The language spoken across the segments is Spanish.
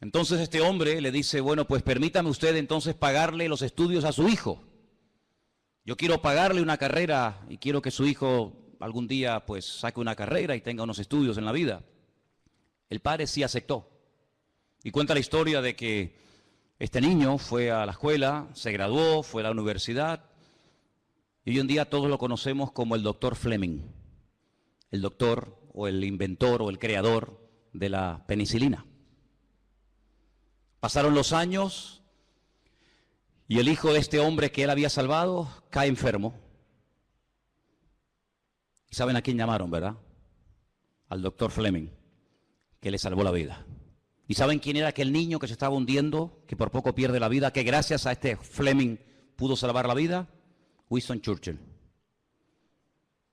Entonces este hombre le dice, bueno, pues permítame usted entonces pagarle los estudios a su hijo. Yo quiero pagarle una carrera y quiero que su hijo algún día pues saque una carrera y tenga unos estudios en la vida. El padre sí aceptó. Y cuenta la historia de que este niño fue a la escuela, se graduó, fue a la universidad y hoy en día todos lo conocemos como el doctor Fleming. El doctor o el inventor o el creador de la penicilina. Pasaron los años y el hijo de este hombre que él había salvado cae enfermo. Y saben a quién llamaron, ¿verdad? Al doctor Fleming, que le salvó la vida. ¿Y saben quién era aquel niño que se estaba hundiendo, que por poco pierde la vida, que gracias a este Fleming pudo salvar la vida? Winston Churchill.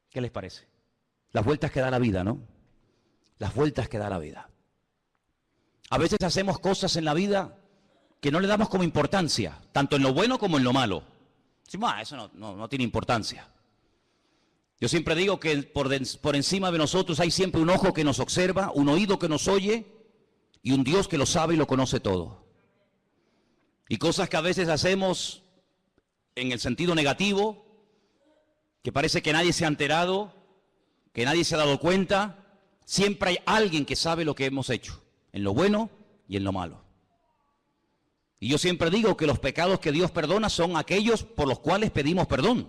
¿Qué les parece? Las vueltas que da la vida, ¿no? Las vueltas que da la vida. A veces hacemos cosas en la vida que no le damos como importancia, tanto en lo bueno como en lo malo. Decimos, eso no tiene importancia. Yo siempre digo que por encima de nosotros hay siempre un ojo que nos observa, un oído que nos oye y un Dios que lo sabe y lo conoce todo. Y cosas que a veces hacemos en el sentido negativo, que parece que nadie se ha enterado, que nadie se ha dado cuenta, siempre hay alguien que sabe lo que hemos hecho, en lo bueno y en lo malo. Y yo siempre digo que los pecados que Dios perdona son aquellos por los cuales pedimos perdón.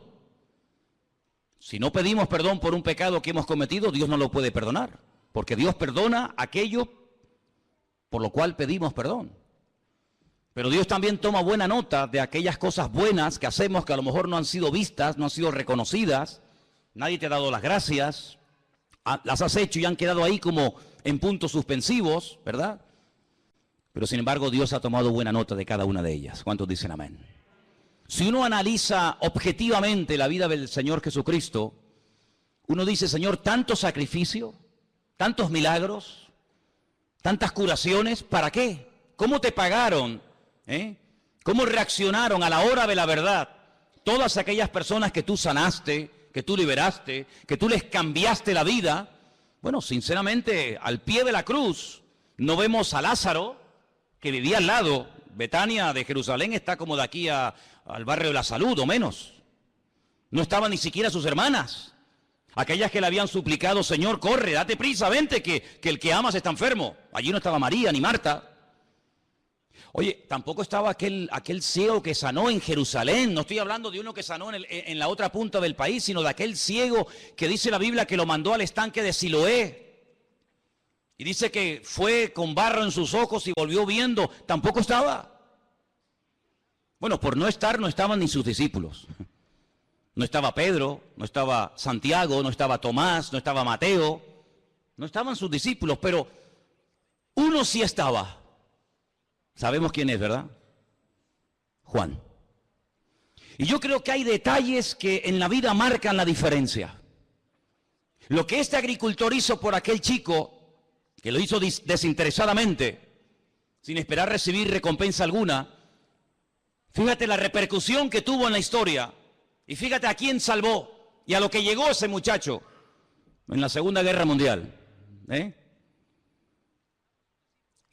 Si no pedimos perdón por un pecado que hemos cometido, Dios no lo puede perdonar, porque Dios perdona aquello por lo cual pedimos perdón. Pero Dios también toma buena nota de aquellas cosas buenas que hacemos que a lo mejor no han sido vistas, no han sido reconocidas, nadie te ha dado las gracias, las has hecho y han quedado ahí como en puntos suspensivos, ¿verdad? Pero sin embargo Dios ha tomado buena nota de cada una de ellas. ¿Cuántos dicen amén? Si uno analiza objetivamente la vida del Señor Jesucristo, uno dice, Señor, tanto sacrificio, tantos milagros, tantas curaciones, ¿para qué? ¿Cómo te pagaron? ¿Cómo reaccionaron a la hora de la verdad todas aquellas personas que tú sanaste, que tú liberaste, que tú les cambiaste la vida? Bueno, sinceramente, al pie de la cruz no vemos a Lázaro, que vivía al lado. Betania de Jerusalén está como de aquí al barrio de la Salud, o menos. No estaban ni siquiera sus hermanas, aquellas que le habían suplicado, Señor, corre, date prisa, vente, que el que amas está enfermo. Allí no estaba María ni Marta. Oye, tampoco estaba aquel ciego que sanó en Jerusalén. No estoy hablando de uno que sanó en la otra punta del país, sino de aquel ciego que dice la Biblia que lo mandó al estanque de Siloé. Y dice que fue con barro en sus ojos y volvió viendo. Tampoco estaba. Bueno, por no estar, no estaban ni sus discípulos. No estaba Pedro, no estaba Santiago, no estaba Tomás, no estaba Mateo. No estaban sus discípulos, pero uno sí estaba. Sabemos quién es, ¿verdad? Juan. Y yo creo que hay detalles que en la vida marcan la diferencia. Lo que este agricultor hizo por aquel chico, que lo hizo desinteresadamente, sin esperar recibir recompensa alguna, fíjate la repercusión que tuvo en la historia, y fíjate a quién salvó, y a lo que llegó ese muchacho en la Segunda Guerra Mundial.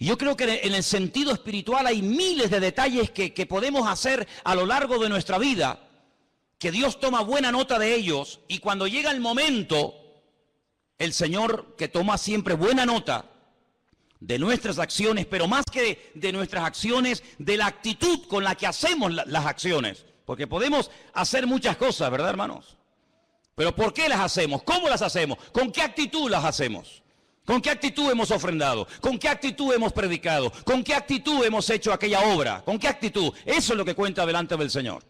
Y yo creo que en el sentido espiritual hay miles de detalles que podemos hacer a lo largo de nuestra vida, que Dios toma buena nota de ellos, y cuando llega el momento, el Señor, que toma siempre buena nota de nuestras acciones, pero más que de nuestras acciones, de la actitud con la que hacemos las acciones. Porque podemos hacer muchas cosas, ¿verdad, hermanos? Pero ¿por qué las hacemos? ¿Cómo las hacemos? ¿Con qué actitud las hacemos? ¿Con qué actitud hemos ofrendado? ¿Con qué actitud hemos predicado? ¿Con qué actitud hemos hecho aquella obra? ¿Con qué actitud? Eso es lo que cuenta delante del Señor.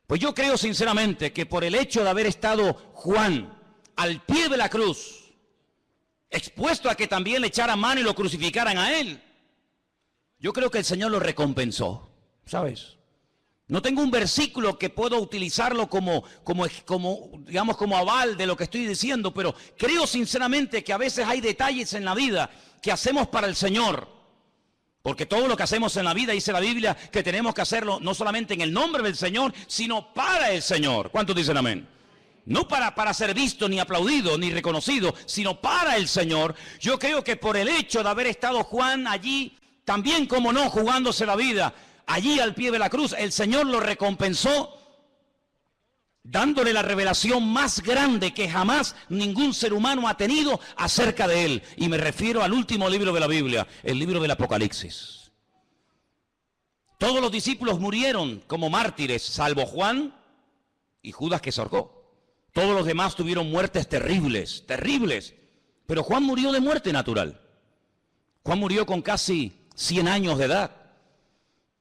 Pues yo creo sinceramente que por el hecho de haber estado Juan al pie de la cruz, expuesto a que también le echaran mano y lo crucificaran a él, yo creo que el Señor lo recompensó, ¿sabes? No tengo un versículo que puedo utilizarlo como aval de lo que estoy diciendo, pero creo sinceramente que a veces hay detalles en la vida que hacemos para el Señor. Porque todo lo que hacemos en la vida, dice la Biblia, que tenemos que hacerlo no solamente en el nombre del Señor, sino para el Señor. ¿Cuántos dicen amén? No para ser visto, ni aplaudido, ni reconocido, sino para el Señor. Yo creo que por el hecho de haber estado Juan allí también, como no, jugándose la vida, allí al pie de la cruz, el Señor lo recompensó dándole la revelación más grande que jamás ningún ser humano ha tenido acerca de él. Y me refiero al último libro de la Biblia, el libro del Apocalipsis. Todos los discípulos murieron como mártires, salvo Juan y Judas, que se ahorcó. Todos los demás tuvieron muertes terribles, terribles. Pero Juan murió de muerte natural. Juan murió con casi 100 años de edad.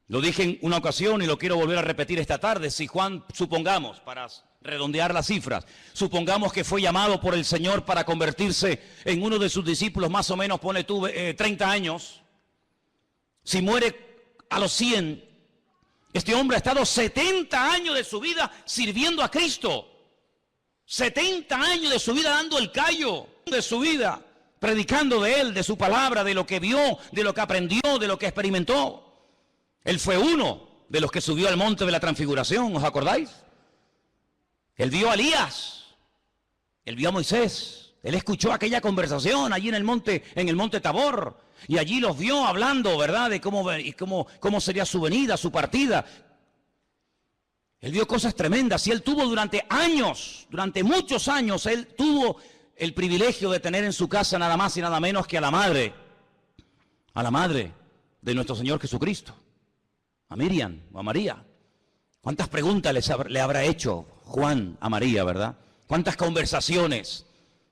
Lo dije en una ocasión y lo quiero volver a repetir esta tarde. Si Juan, supongamos, para redondear las cifras, supongamos que fue llamado por el Señor para convertirse en uno de sus discípulos, más o menos, pone tú, 30 años. Si muere a los 100, este hombre ha estado 70 años de su vida sirviendo a Cristo. 70 años de su vida dando el callo de su vida, predicando de Él, de su palabra, de lo que vio, de lo que aprendió, de lo que experimentó. Él fue uno de los que subió al monte de la transfiguración, ¿os acordáis? Él vio a Elías, él vio a Moisés, él escuchó aquella conversación allí en el monte Tabor, y allí los vio hablando, ¿verdad?, de cómo sería su venida, su partida. Él vio cosas tremendas y él tuvo durante años, durante muchos años, él tuvo el privilegio de tener en su casa nada más y nada menos que a la madre de nuestro Señor Jesucristo. A Miriam o a María. ¿Cuántas preguntas le habrá hecho Juan a María, verdad? ¿Cuántas conversaciones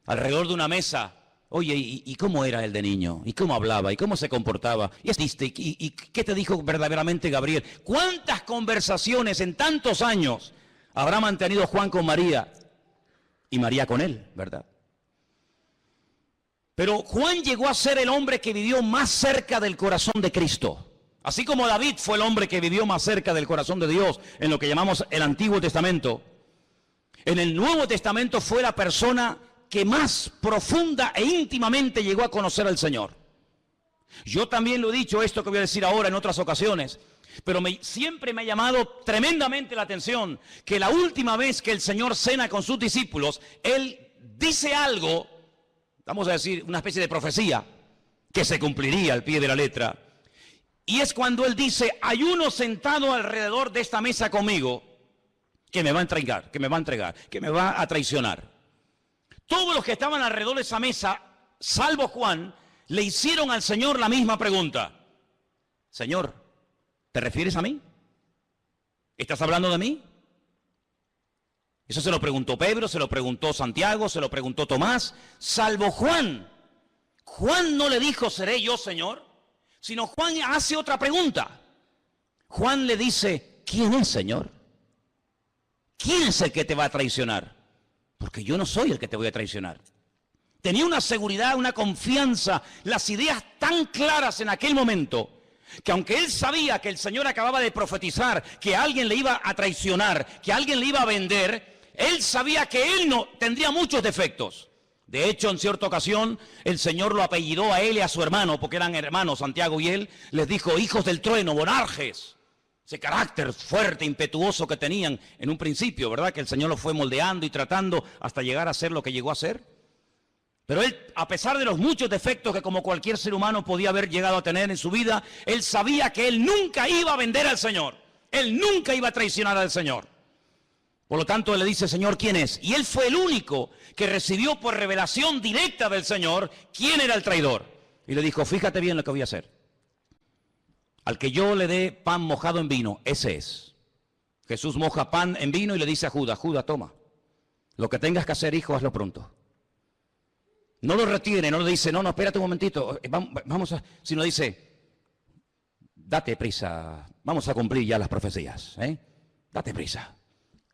alrededor de una mesa? Oye, ¿y cómo era él de niño? ¿Y cómo hablaba? ¿Y cómo se comportaba? ¿Y qué te dijo verdaderamente Gabriel? ¿Cuántas conversaciones en tantos años habrá mantenido Juan con María y María con él, verdad? Pero Juan llegó a ser el hombre que vivió más cerca del corazón de Cristo. Así como David fue el hombre que vivió más cerca del corazón de Dios en lo que llamamos el Antiguo Testamento, en el Nuevo Testamento fue la persona que más profunda e íntimamente llegó a conocer al Señor. Yo también lo he dicho, esto que voy a decir ahora en otras ocasiones, pero siempre me ha llamado tremendamente la atención que la última vez que el Señor cena con sus discípulos, Él dice algo, vamos a decir, una especie de profecía, que se cumpliría al pie de la letra. Y es cuando Él dice, hay uno sentado alrededor de esta mesa conmigo que me va a entregar, que me va a traicionar. Todos los que estaban alrededor de esa mesa, salvo Juan, le hicieron al Señor la misma pregunta. Señor, ¿te refieres a mí? ¿Estás hablando de mí? Eso se lo preguntó Pedro, se lo preguntó Santiago, se lo preguntó Tomás, salvo Juan. Juan no le dijo, ¿seré yo, Señor? Sino Juan hace otra pregunta. Juan le dice, ¿quién es, Señor? ¿Quién es el que te va a traicionar? Porque yo no soy el que te voy a traicionar. Tenía una seguridad, una confianza, las ideas tan claras en aquel momento, que aunque él sabía que el Señor acababa de profetizar que alguien le iba a traicionar, que alguien le iba a vender, él sabía que él no tendría muchos defectos. De hecho, en cierta ocasión, el Señor lo apellidó a él y a su hermano, porque eran hermanos, Santiago y él, les dijo, hijos del trueno, bonarjes. Ese carácter fuerte, impetuoso que tenían en un principio, ¿verdad? Que el Señor lo fue moldeando y tratando hasta llegar a ser lo que llegó a ser. Pero él, a pesar de los muchos defectos que como cualquier ser humano podía haber llegado a tener en su vida, él sabía que él nunca iba a vender al Señor. Él nunca iba a traicionar al Señor. Por lo tanto, él le dice, Señor, ¿quién es? Y él fue el único que recibió por revelación directa del Señor quién era el traidor. Y le dijo, fíjate bien lo que voy a hacer. Al que yo le dé pan mojado en vino, ese es. Jesús moja pan en vino y le dice a Judas, Judas, toma. Lo que tengas que hacer, hijo, hazlo pronto. No lo retiene, no le dice, no, espérate un momentito, sino dice, date prisa, vamos a cumplir ya las profecías, date prisa.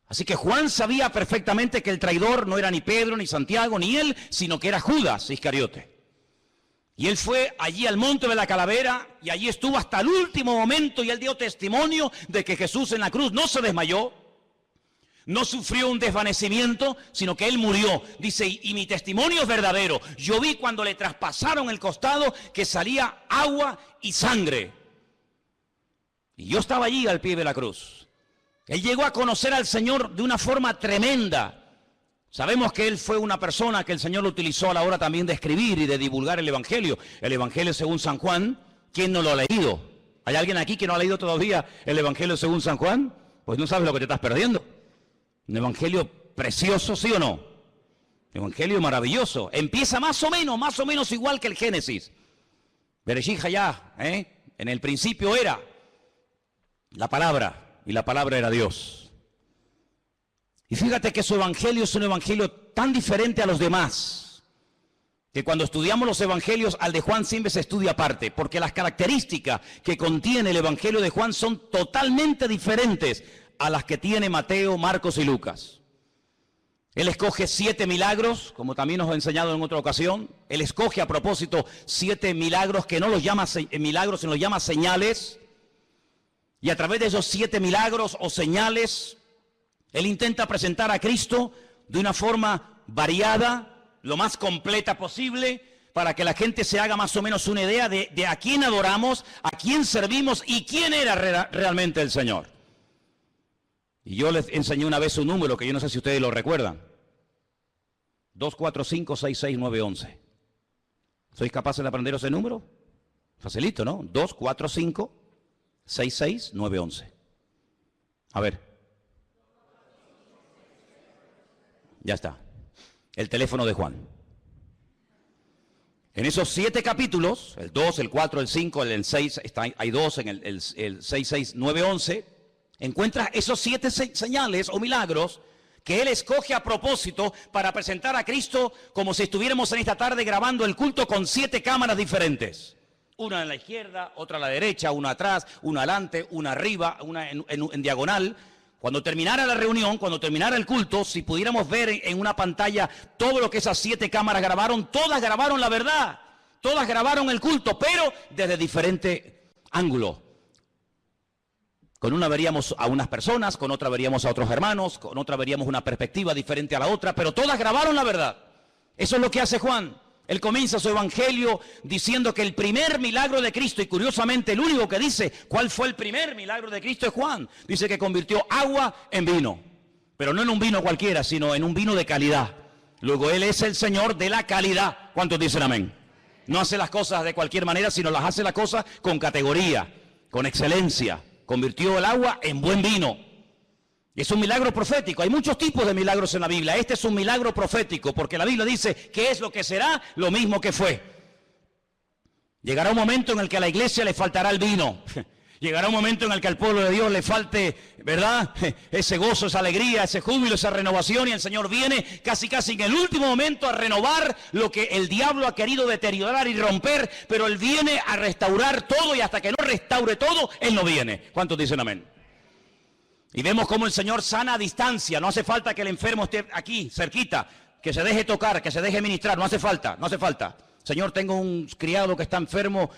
Así que Juan sabía perfectamente que el traidor no era ni Pedro, ni Santiago, ni él, sino que era Judas Iscariote. Y él fue allí al monte de la calavera y allí estuvo hasta el último momento y él dio testimonio de que Jesús en la cruz no se desmayó, no sufrió un desvanecimiento, sino que él murió. Dice, y mi testimonio es verdadero. Yo vi cuando le traspasaron el costado que salía agua y sangre. Y yo estaba allí al pie de la cruz. Él llegó a conocer al Señor de una forma tremenda. Sabemos que él fue una persona que el Señor lo utilizó a la hora también de escribir y de divulgar el Evangelio. El Evangelio según San Juan, ¿Quién no lo ha leído? ¿Hay alguien aquí que no ha leído todavía el Evangelio según San Juan? Pues no sabes lo que te estás perdiendo. Un evangelio precioso, ¿sí o no? Evangelio maravilloso. Empieza más o menos igual que el Génesis. Bereshit hayá, en el principio era la palabra, y la palabra era Dios. Y fíjate que su evangelio es un evangelio tan diferente a los demás, que cuando estudiamos los evangelios, al de Juan siempre se estudia aparte, porque las características que contiene el evangelio de Juan son totalmente diferentes a las que tiene Mateo, Marcos y Lucas. Él escoge 7 milagros, como también nos ha enseñado en otra ocasión. Él escoge a propósito 7 milagros que no los llama milagros, sino los llama señales. Y a través de esos 7 milagros o señales, él intenta presentar a Cristo de una forma variada, lo más completa posible, para que la gente se haga más o menos una idea de a quién adoramos, a quién servimos y quién era realmente el Señor. Y yo les enseñé una vez un número que yo no sé si ustedes lo recuerdan. 245-66911. ¿Sois capaces de aprender ese número? Facilito, ¿no? 245-66911. A ver. Ya está. El teléfono de Juan. En esos 7 capítulos, el 2, el 4, el 5, el 6, hay 2 en el 6, 6, 9, 11... encuentras esos 7 señales o milagros que él escoge a propósito para presentar a Cristo como si estuviéramos en esta tarde grabando el culto con 7 cámaras diferentes. Una en la izquierda, otra a la derecha, una atrás, una adelante, una arriba, una en diagonal. Cuando terminara la reunión, cuando terminara el culto, si pudiéramos ver en una pantalla todo lo que esas 7 cámaras grabaron, todas grabaron la verdad, todas grabaron el culto, pero desde diferente ángulo. Con una veríamos a unas personas, con otra veríamos a otros hermanos, con otra veríamos una perspectiva diferente a la otra, pero todas grabaron la verdad. Eso es lo que hace Juan. Él comienza su evangelio diciendo que el primer milagro de Cristo, y curiosamente el único que dice cuál fue el primer milagro de Cristo es Juan. Dice que convirtió agua en vino, pero no en un vino cualquiera, sino en un vino de calidad. Luego Él es el Señor de la calidad. ¿Cuántos dicen amén? No hace las cosas de cualquier manera, sino las hace las cosas con categoría, con excelencia. Convirtió el agua en buen vino. Es un milagro profético. Hay muchos tipos de milagros en la Biblia. Este es un milagro profético, porque la Biblia dice que es lo que será, lo mismo que fue. Llegará un momento en el que a la iglesia le faltará el vino. Llegará un momento en el que al pueblo de Dios le falte, ¿verdad? Ese gozo, esa alegría, ese júbilo, esa renovación, y el Señor viene casi en el último momento a renovar lo que el diablo ha querido deteriorar y romper, pero Él viene a restaurar todo, y hasta que no restaure todo, Él no viene. ¿Cuántos dicen amén? Y vemos cómo el Señor sana a distancia. No hace falta que el enfermo esté aquí, cerquita, que se deje tocar, que se deje ministrar. No hace falta, no hace falta. Señor, tengo un criado que está enfermo.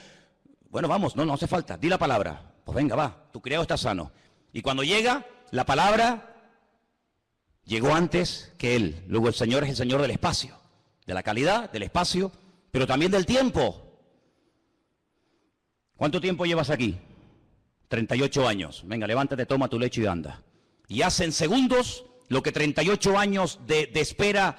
Bueno, vamos, no hace falta. Di la palabra. Pues venga, va, tu criado está sano. Y cuando llega, la palabra llegó antes que él. Luego el Señor es el Señor del espacio, de la calidad, del espacio, pero también del tiempo. ¿Cuánto tiempo llevas aquí? 38 años. Venga, levántate, toma tu lecho y anda. Y hace en segundos lo que 38 años de espera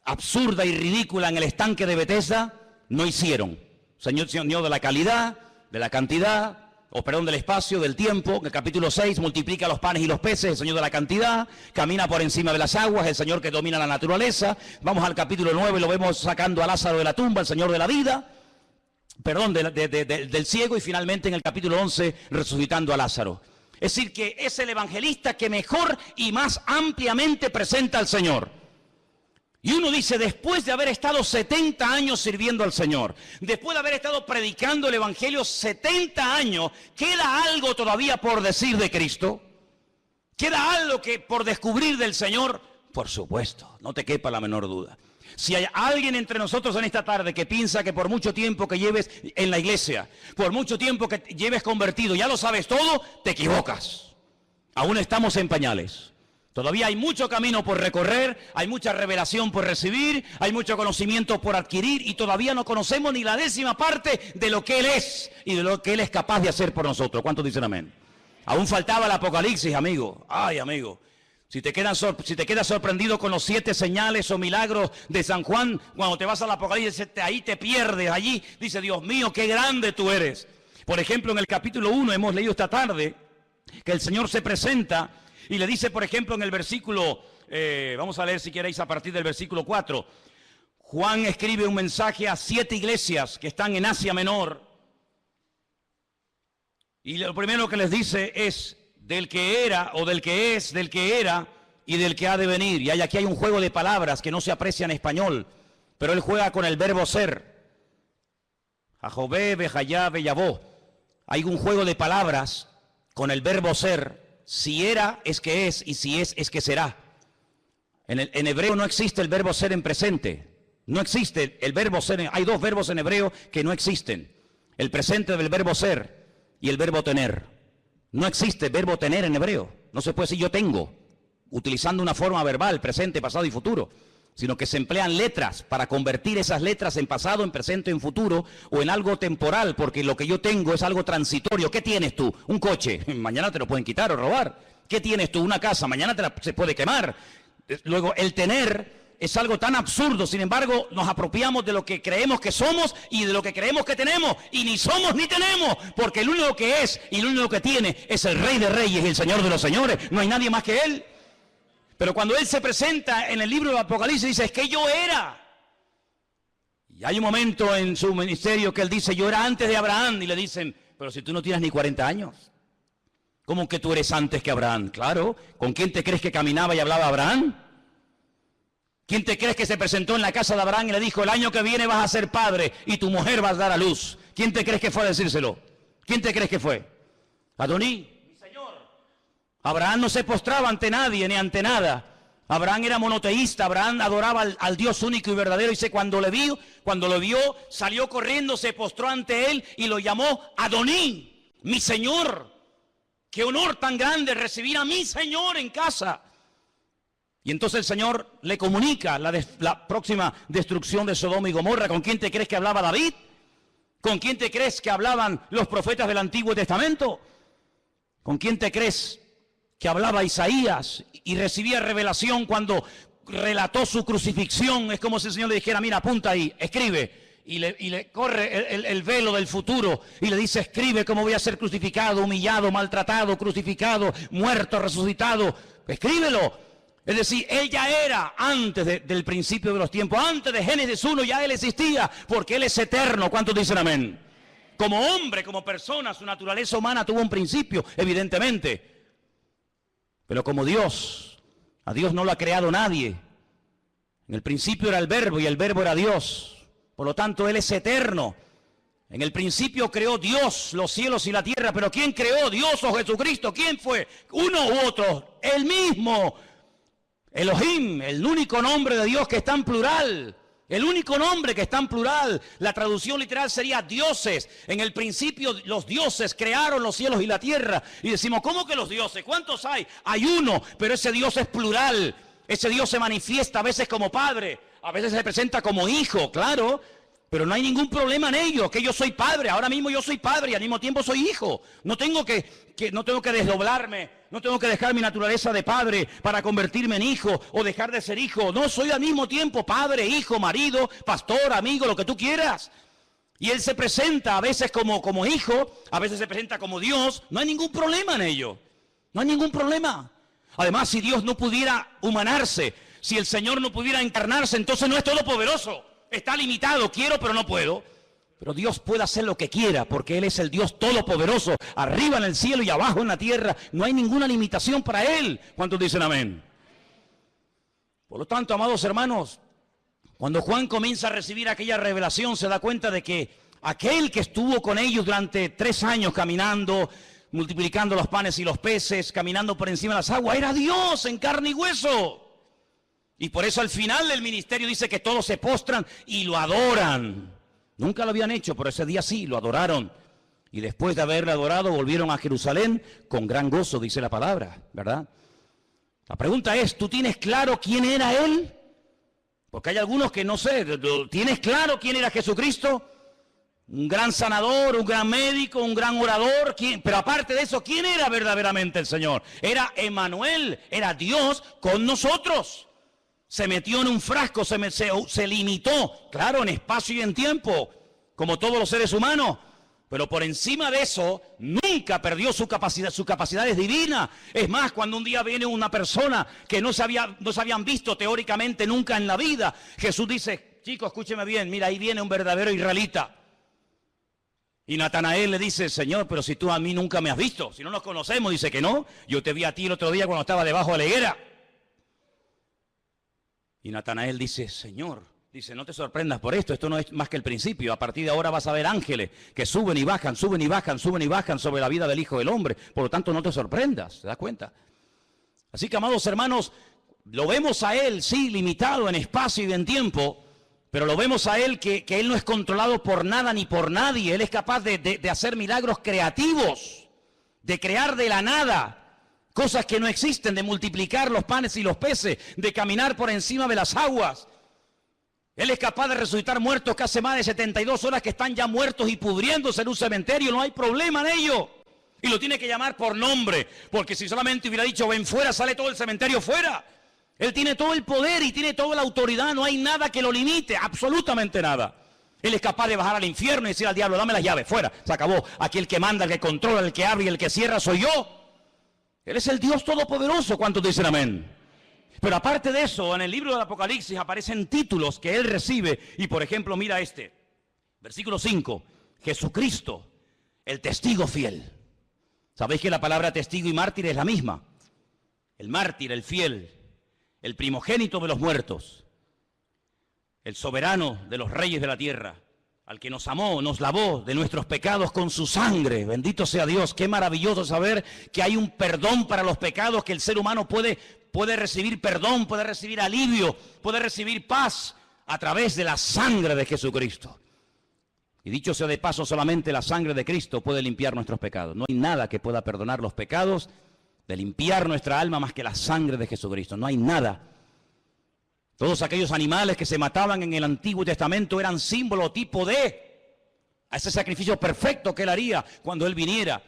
absurda y ridícula en el estanque de Bethesda no hicieron. Señor de la calidad, de la cantidad, del espacio, del tiempo. En el capítulo 6 multiplica los panes y los peces, el Señor de la cantidad, camina por encima de las aguas, el Señor que domina la naturaleza. Vamos al capítulo 9, lo vemos sacando a Lázaro de la tumba, el Señor de la vida, del ciego, y finalmente en el capítulo 11 resucitando a Lázaro. Es decir, que es el evangelista que mejor y más ampliamente presenta al Señor. Y uno dice, después de haber estado 70 años sirviendo al Señor, después de haber estado predicando el Evangelio 70 años, ¿queda algo todavía por decir de Cristo? ¿Queda algo por descubrir del Señor? Por supuesto, no te quepa la menor duda. Si hay alguien entre nosotros en esta tarde que piensa que por mucho tiempo que lleves en la iglesia, por mucho tiempo que lleves convertido, ya lo sabes todo, te equivocas. Aún estamos en pañales. Todavía hay mucho camino por recorrer, hay mucha revelación por recibir, hay mucho conocimiento por adquirir, y todavía no conocemos ni la 10ª parte de lo que Él es y de lo que Él es capaz de hacer por nosotros. ¿Cuántos dicen amén? Aún faltaba el Apocalipsis, amigo. Ay, amigo. Si te quedas sorprendido con los 7 señales o milagros de San Juan, cuando te vas al Apocalipsis, ahí te pierdes. Allí dice, Dios mío, qué grande tú eres. Por ejemplo, en el capítulo 1 hemos leído esta tarde que el Señor se presenta y le dice, por ejemplo, en el versículo, vamos a leer si queréis a partir del versículo 4. Juan escribe un mensaje a 7 iglesias que están en Asia Menor. Y lo primero que les dice es del que era, o del que es, del que era y del que ha de venir. Y aquí hay un juego de palabras que no se aprecia en español, pero él juega con el verbo ser. Jajobé, Bejayá, Beyabó. Hay un juego de palabras con el verbo ser. Si era, es que es, y si es que será. En hebreo no existe el verbo ser en presente. No existe el verbo ser. Hay 2 verbos en hebreo que no existen. El presente del verbo ser y el verbo tener. No existe verbo tener en hebreo. No se puede decir yo tengo, utilizando una forma verbal, presente, pasado y futuro, sino que se emplean letras para convertir esas letras en pasado, en presente, en futuro o en algo temporal, porque lo que yo tengo es algo transitorio. ¿Qué tienes tú? Un coche, mañana te lo pueden quitar o robar. ¿Qué tienes tú? Una casa, mañana se puede quemar. Luego, el tener es algo tan absurdo, sin embargo, nos apropiamos de lo que creemos que somos y de lo que creemos que tenemos, y ni somos ni tenemos, porque el único que es y el único que tiene es el Rey de Reyes y el Señor de los Señores. No hay nadie más que Él. Pero cuando Él se presenta en el libro del Apocalipsis, dice, es que yo era. Y hay un momento en su ministerio que Él dice, yo era antes de Abraham, y le dicen, pero si tú no tienes ni 40 años, ¿cómo que tú eres antes que Abraham? Claro, ¿con quién te crees que caminaba y hablaba Abraham? ¿Quién te crees que se presentó en la casa de Abraham y le dijo, el año que viene vas a ser padre y tu mujer va a dar a luz? ¿Quién te crees que fue a decírselo? ¿Quién te crees que fue? Adoní, mi señor. Abraham no se postraba ante nadie ni ante nada. Abraham era monoteísta, Abraham adoraba al Dios único y verdadero. Dice, cuando lo vio, salió corriendo, se postró ante él y lo llamó Adoní, mi señor. Qué honor tan grande recibir a mi señor en casa. Y entonces el Señor le comunica la próxima destrucción de Sodoma y Gomorra. ¿Con quién te crees que hablaba David? ¿Con quién te crees que hablaban los profetas del Antiguo Testamento? ¿Con quién te crees que hablaba Isaías y recibía revelación cuando relató su crucifixión? Es como si el Señor le dijera, mira, apunta ahí, escribe. Y le corre el velo del futuro y le dice, escribe cómo voy a ser crucificado, humillado, maltratado, crucificado, muerto, resucitado. Escríbelo. Es decir, Él ya era antes del principio de los tiempos, antes de Génesis 1 ya Él existía, porque Él es eterno. ¿Cuántos dicen amén? Como hombre, como persona, su naturaleza humana tuvo un principio, evidentemente. Pero como Dios, a Dios no lo ha creado nadie. En el principio era el Verbo y el Verbo era Dios. Por lo tanto, Él es eterno. En el principio creó Dios los cielos y la tierra, pero ¿quién creó? Dios o Jesucristo. ¿Quién fue? Uno u otro, Él mismo. Elohim, el único nombre de Dios que está en plural. El único nombre que está en plural. La traducción literal sería dioses. En el principio los dioses crearon los cielos y la tierra. Y decimos, ¿cómo que los dioses? ¿Cuántos hay? Hay uno, pero ese Dios es plural. Ese Dios se manifiesta a veces como padre, a veces se presenta como hijo, claro. Pero no hay ningún problema en ello, que yo soy padre, ahora mismo yo soy padre y al mismo tiempo soy hijo. No tengo que desdoblarme, no tengo que dejar mi naturaleza de padre para convertirme en hijo o dejar de ser hijo. No, soy al mismo tiempo padre, hijo, marido, pastor, amigo, lo que tú quieras. Y Él se presenta a veces como hijo, a veces se presenta como Dios. No hay ningún problema en ello, no hay ningún problema. Además, si Dios no pudiera humanarse, si el Señor no pudiera encarnarse, entonces no es todopoderoso. Está limitado, quiero pero no puedo. Pero Dios puede hacer lo que quiera porque Él es el Dios todopoderoso. Arriba en el cielo y abajo en la tierra. No hay ninguna limitación para Él. ¿Cuántos dicen amén? Por lo tanto, amados hermanos, cuando Juan comienza a recibir aquella revelación, se da cuenta de que aquel que estuvo con ellos durante 3 años caminando, multiplicando los panes y los peces, caminando por encima de las aguas, era Dios en carne y hueso. Y por eso al final del ministerio dice que todos se postran y lo adoran. Nunca lo habían hecho, pero ese día sí, lo adoraron. Y después de haberle adorado, volvieron a Jerusalén con gran gozo, dice la palabra, ¿verdad? La pregunta es, ¿tú tienes claro quién era Él? Porque hay algunos que no sé, ¿tienes claro quién era Jesucristo? Un gran sanador, un gran médico, un gran orador. Pero aparte de eso, ¿quién era verdaderamente el Señor? Era Emmanuel, era Dios con nosotros. Se metió en un frasco, se limitó, claro, en espacio y en tiempo, como todos los seres humanos. Pero por encima de eso, nunca perdió su capacidad es divina. Es más, cuando un día viene una persona que no se habían visto teóricamente nunca en la vida, Jesús dice, chicos, escúcheme bien, mira, ahí viene un verdadero israelita. Y Natanael le dice, Señor, pero si tú a mí nunca me has visto, si no nos conocemos, dice que no, yo te vi a ti el otro día cuando estaba debajo de la higuera. Y Natanael dice, Señor, dice, no te sorprendas por esto no es más que el principio. A partir de ahora vas a ver ángeles que suben y bajan, suben y bajan, suben y bajan sobre la vida del Hijo del Hombre. Por lo tanto, no te sorprendas, ¿te das cuenta? Así que, amados hermanos, lo vemos a Él, sí, limitado en espacio y en tiempo, pero lo vemos a Él que Él no es controlado por nada ni por nadie. Él es capaz de hacer milagros creativos, de crear de la nada cosas que no existen, de multiplicar los panes y los peces, de caminar por encima de las aguas. Él es capaz de resucitar muertos que hace más de 72 horas que están ya muertos y pudriéndose en un cementerio. No hay problema en ello. Y lo tiene que llamar por nombre, porque si solamente hubiera dicho ven fuera, sale todo el cementerio fuera. Él tiene todo el poder y tiene toda la autoridad. No hay nada que lo limite, absolutamente nada. Él es capaz de bajar al infierno y decir al diablo, dame las llaves, fuera, se acabó. Aquí el que manda, el que controla, el que abre y el que cierra soy yo. Él es el Dios Todopoderoso. ¿Cuántos dicen amén? Pero aparte de eso, en el libro del Apocalipsis aparecen títulos que Él recibe. Y por ejemplo, mira este, versículo 5, Jesucristo, el testigo fiel. ¿Sabéis que la palabra testigo y mártir es la misma? El mártir, el fiel, el primogénito de los muertos, el soberano de los reyes de la tierra, al que nos amó, nos lavó de nuestros pecados con su sangre. Bendito sea Dios. Qué maravilloso saber que hay un perdón para los pecados, que el ser humano puede recibir perdón, puede recibir alivio, puede recibir paz a través de la sangre de Jesucristo. Y dicho sea de paso, solamente la sangre de Cristo puede limpiar nuestros pecados. No hay nada que pueda perdonar los pecados, de limpiar nuestra alma más que la sangre de Jesucristo. No hay nada. Todos aquellos animales que se mataban en el Antiguo Testamento eran símbolo, tipo de a ese sacrificio perfecto que Él haría cuando Él viniera.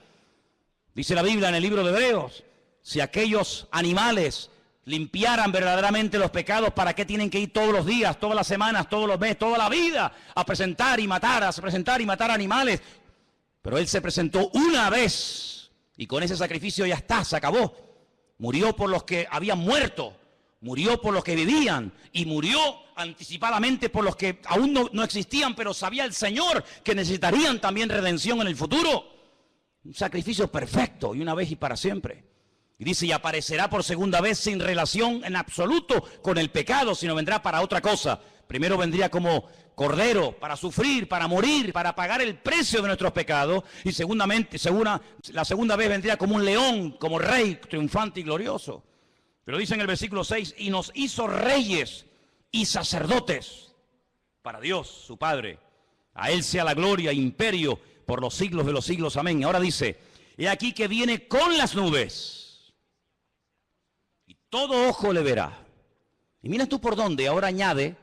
Dice la Biblia en el libro de Hebreos, si aquellos animales limpiaran verdaderamente los pecados, ¿para qué tienen que ir todos los días, todas las semanas, todos los meses, toda la vida a presentar y matar, animales? Pero Él se presentó una vez y con ese sacrificio ya está, se acabó. Murió por los que habían muerto, murió por los que vivían y murió anticipadamente por los que aún no existían, pero sabía el Señor que necesitarían también redención en el futuro. Un sacrificio perfecto y una vez y para siempre. Y dice, y aparecerá por segunda vez sin relación en absoluto con el pecado, sino vendrá para otra cosa. Primero vendría como cordero para sufrir, para morir, para pagar el precio de nuestros pecados. Y la segunda vez vendría como un león, como rey triunfante y glorioso. Pero dice en el versículo 6, y nos hizo reyes y sacerdotes para Dios, su Padre. A Él sea la gloria e imperio por los siglos de los siglos. Amén. Ahora dice, he aquí que viene con las nubes. Todo ojo le verá. Y mira tú por dónde, ahora añade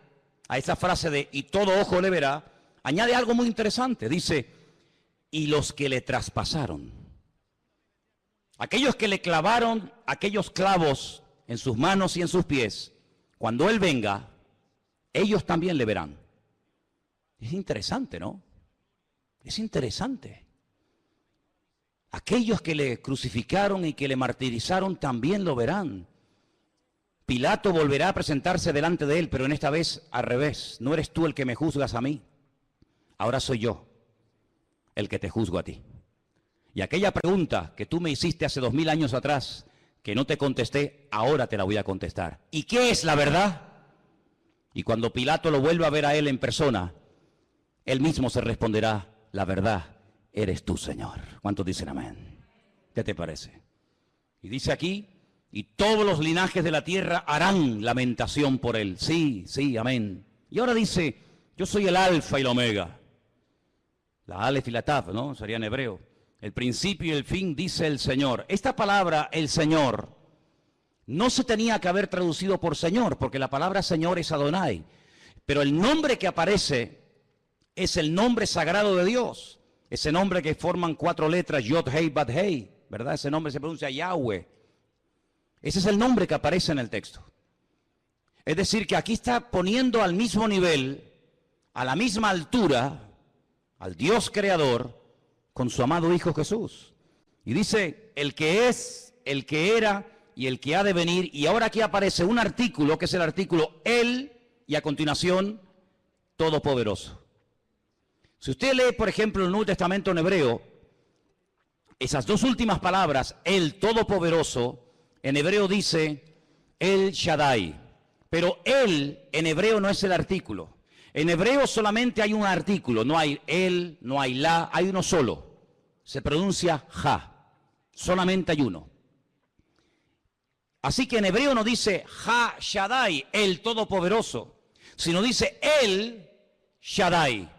a esa frase de y todo ojo le verá, añade algo muy interesante. Dice, y los que le traspasaron. Aquellos que le clavaron aquellos clavos en sus manos y en sus pies, cuando Él venga, ellos también le verán. Es interesante, ¿no? Es interesante. Aquellos que le crucificaron y que le martirizaron también lo verán. Pilato volverá a presentarse delante de él, pero en esta vez al revés. No eres tú el que me juzgas a mí. Ahora soy yo el que te juzgo a ti. Y aquella pregunta que tú me hiciste hace 2000 años atrás, que no te contesté, ahora te la voy a contestar. ¿Y qué es la verdad? Y cuando Pilato lo vuelva a ver a él en persona, él mismo se responderá, la verdad eres tú, Señor. ¿Cuántos dicen amén? ¿Qué te parece? Y dice aquí, y todos los linajes de la tierra harán lamentación por él. Sí, sí, amén. Y ahora dice, yo soy el alfa y la omega. La alef y la taf, ¿no? Sería en hebreo. El principio y el fin, dice el Señor. Esta palabra, el Señor, no se tenía que haber traducido por Señor, porque la palabra Señor es Adonai. Pero el nombre que aparece es el nombre sagrado de Dios. Ese nombre que forman 4 letras, Yod, Hei, Bad, Hei, ¿verdad? Ese nombre se pronuncia Yahweh. Ese es el nombre que aparece en el texto. Es decir, que aquí está poniendo al mismo nivel, a la misma altura, al Dios creador, con su amado Hijo Jesús. Y dice, el que es, el que era y el que ha de venir. Y ahora aquí aparece un artículo, que es el artículo Él, y a continuación, Todopoderoso. Si usted lee, por ejemplo, el Nuevo Testamento en hebreo, esas dos últimas palabras, el Todopoderoso, en hebreo dice El Shaddai. Pero Él en hebreo no es el artículo. En hebreo solamente hay un artículo, no hay el, no hay la, hay uno solo. Se pronuncia Ja. Solamente hay uno. Así que en hebreo no dice Ha Shaddai, el Todopoderoso, sino dice El Shaddai.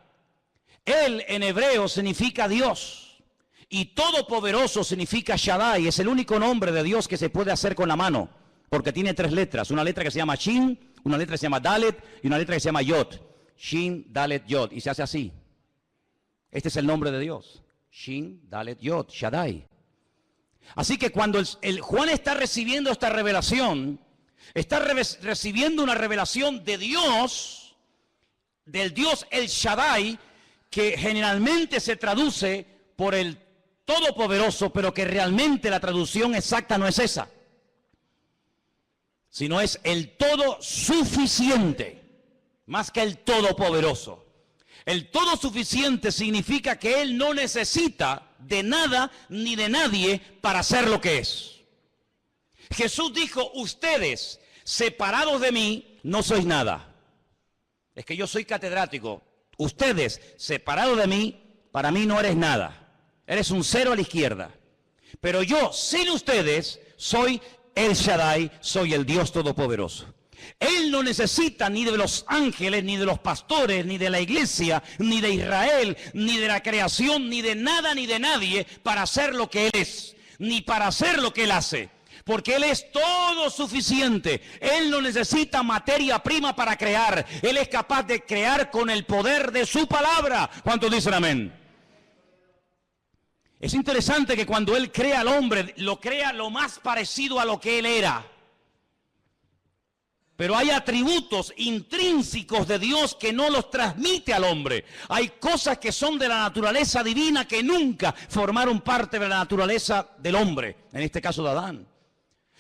Él en hebreo significa Dios y Todopoderoso significa Shaddai. Es el único nombre de Dios que se puede hacer con la mano, porque tiene tres letras. Una letra que se llama Shin, una letra que se llama Dalet y una letra que se llama Yod. Shin, Dalet, Yod. Y se hace así. Este es el nombre de Dios. Shin, Dalet, Yod, Shaddai. Así que cuando Juan está recibiendo esta revelación, está recibiendo una revelación de Dios, del Dios El Shaddai, que generalmente se traduce por el Todopoderoso, pero que realmente la traducción exacta no es esa, sino es el todo suficiente, más que el todopoderoso. El todo suficiente significa que Él no necesita de nada ni de nadie para ser lo que es. Jesús dijo, ustedes separados de mí no sois nada. Es que yo soy catedrático. Ustedes separados de mí, para mí no eres nada. Eres un cero a la izquierda. Pero yo, sin ustedes, soy El Shaddai, soy el Dios Todopoderoso. Él no necesita ni de los ángeles, ni de los pastores, ni de la iglesia, ni de Israel, ni de la creación, ni de nada, ni de nadie para hacer lo que Él es, ni para hacer lo que Él hace. Porque Él es todo suficiente. Él no necesita materia prima para crear. Él es capaz de crear con el poder de su palabra. ¿Cuántos dicen amén? Es interesante que cuando Él crea al hombre, lo crea lo más parecido a lo que Él era. Pero hay atributos intrínsecos de Dios que no los transmite al hombre. Hay cosas que son de la naturaleza divina que nunca formaron parte de la naturaleza del hombre, en este caso de Adán.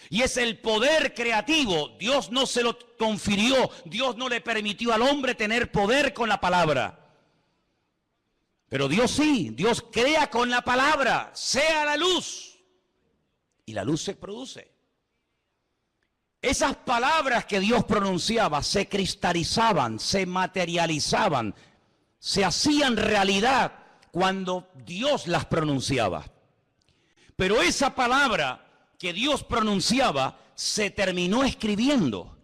Y es el poder creativo. Dios no se lo confirió, Dios no le permitió al hombre tener poder con la palabra. Pero Dios sí, Dios crea con la palabra, sea la luz. Y la luz se produce. Esas palabras que Dios pronunciaba se cristalizaban, se materializaban, se hacían realidad cuando Dios las pronunciaba. Pero esa palabra que Dios pronunciaba se terminó escribiendo.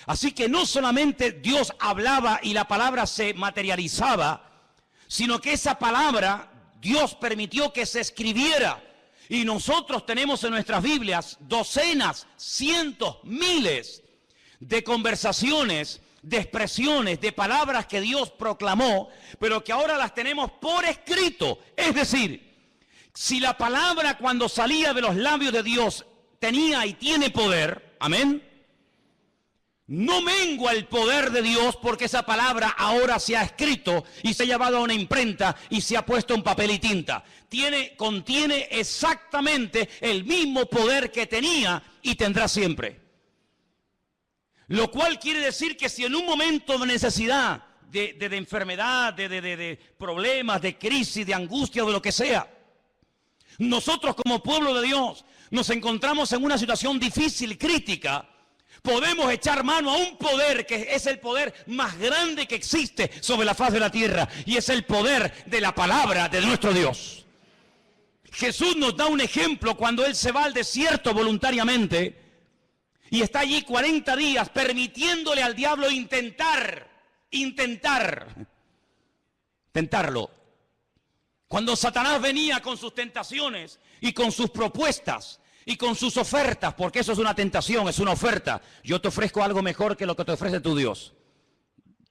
Así que no solamente Dios hablaba y la palabra se materializaba, sino que esa palabra Dios permitió que se escribiera. Y nosotros tenemos en nuestras Biblias docenas, cientos, miles de conversaciones, de expresiones, de palabras que Dios proclamó, pero que ahora las tenemos por escrito. Es decir, si la palabra cuando salía de los labios de Dios tenía y tiene poder, amén, no mengua el poder de Dios porque esa palabra ahora se ha escrito y se ha llevado a una imprenta y se ha puesto en papel y tinta. Contiene exactamente el mismo poder que tenía y tendrá siempre. Lo cual quiere decir que si en un momento de necesidad, de enfermedad, de problemas, de crisis, de angustia o de lo que sea, nosotros como pueblo de Dios nos encontramos en una situación difícil, crítica, podemos echar mano a un poder que es el poder más grande que existe sobre la faz de la tierra, y es el poder de la palabra de nuestro Dios. Jesús nos da un ejemplo cuando Él se va al desierto voluntariamente y está allí 40 días permitiéndole al diablo tentarlo. Cuando Satanás venía con sus tentaciones y con sus propuestas y con sus ofertas, porque eso es una tentación, es una oferta. Yo te ofrezco algo mejor que lo que te ofrece tu Dios.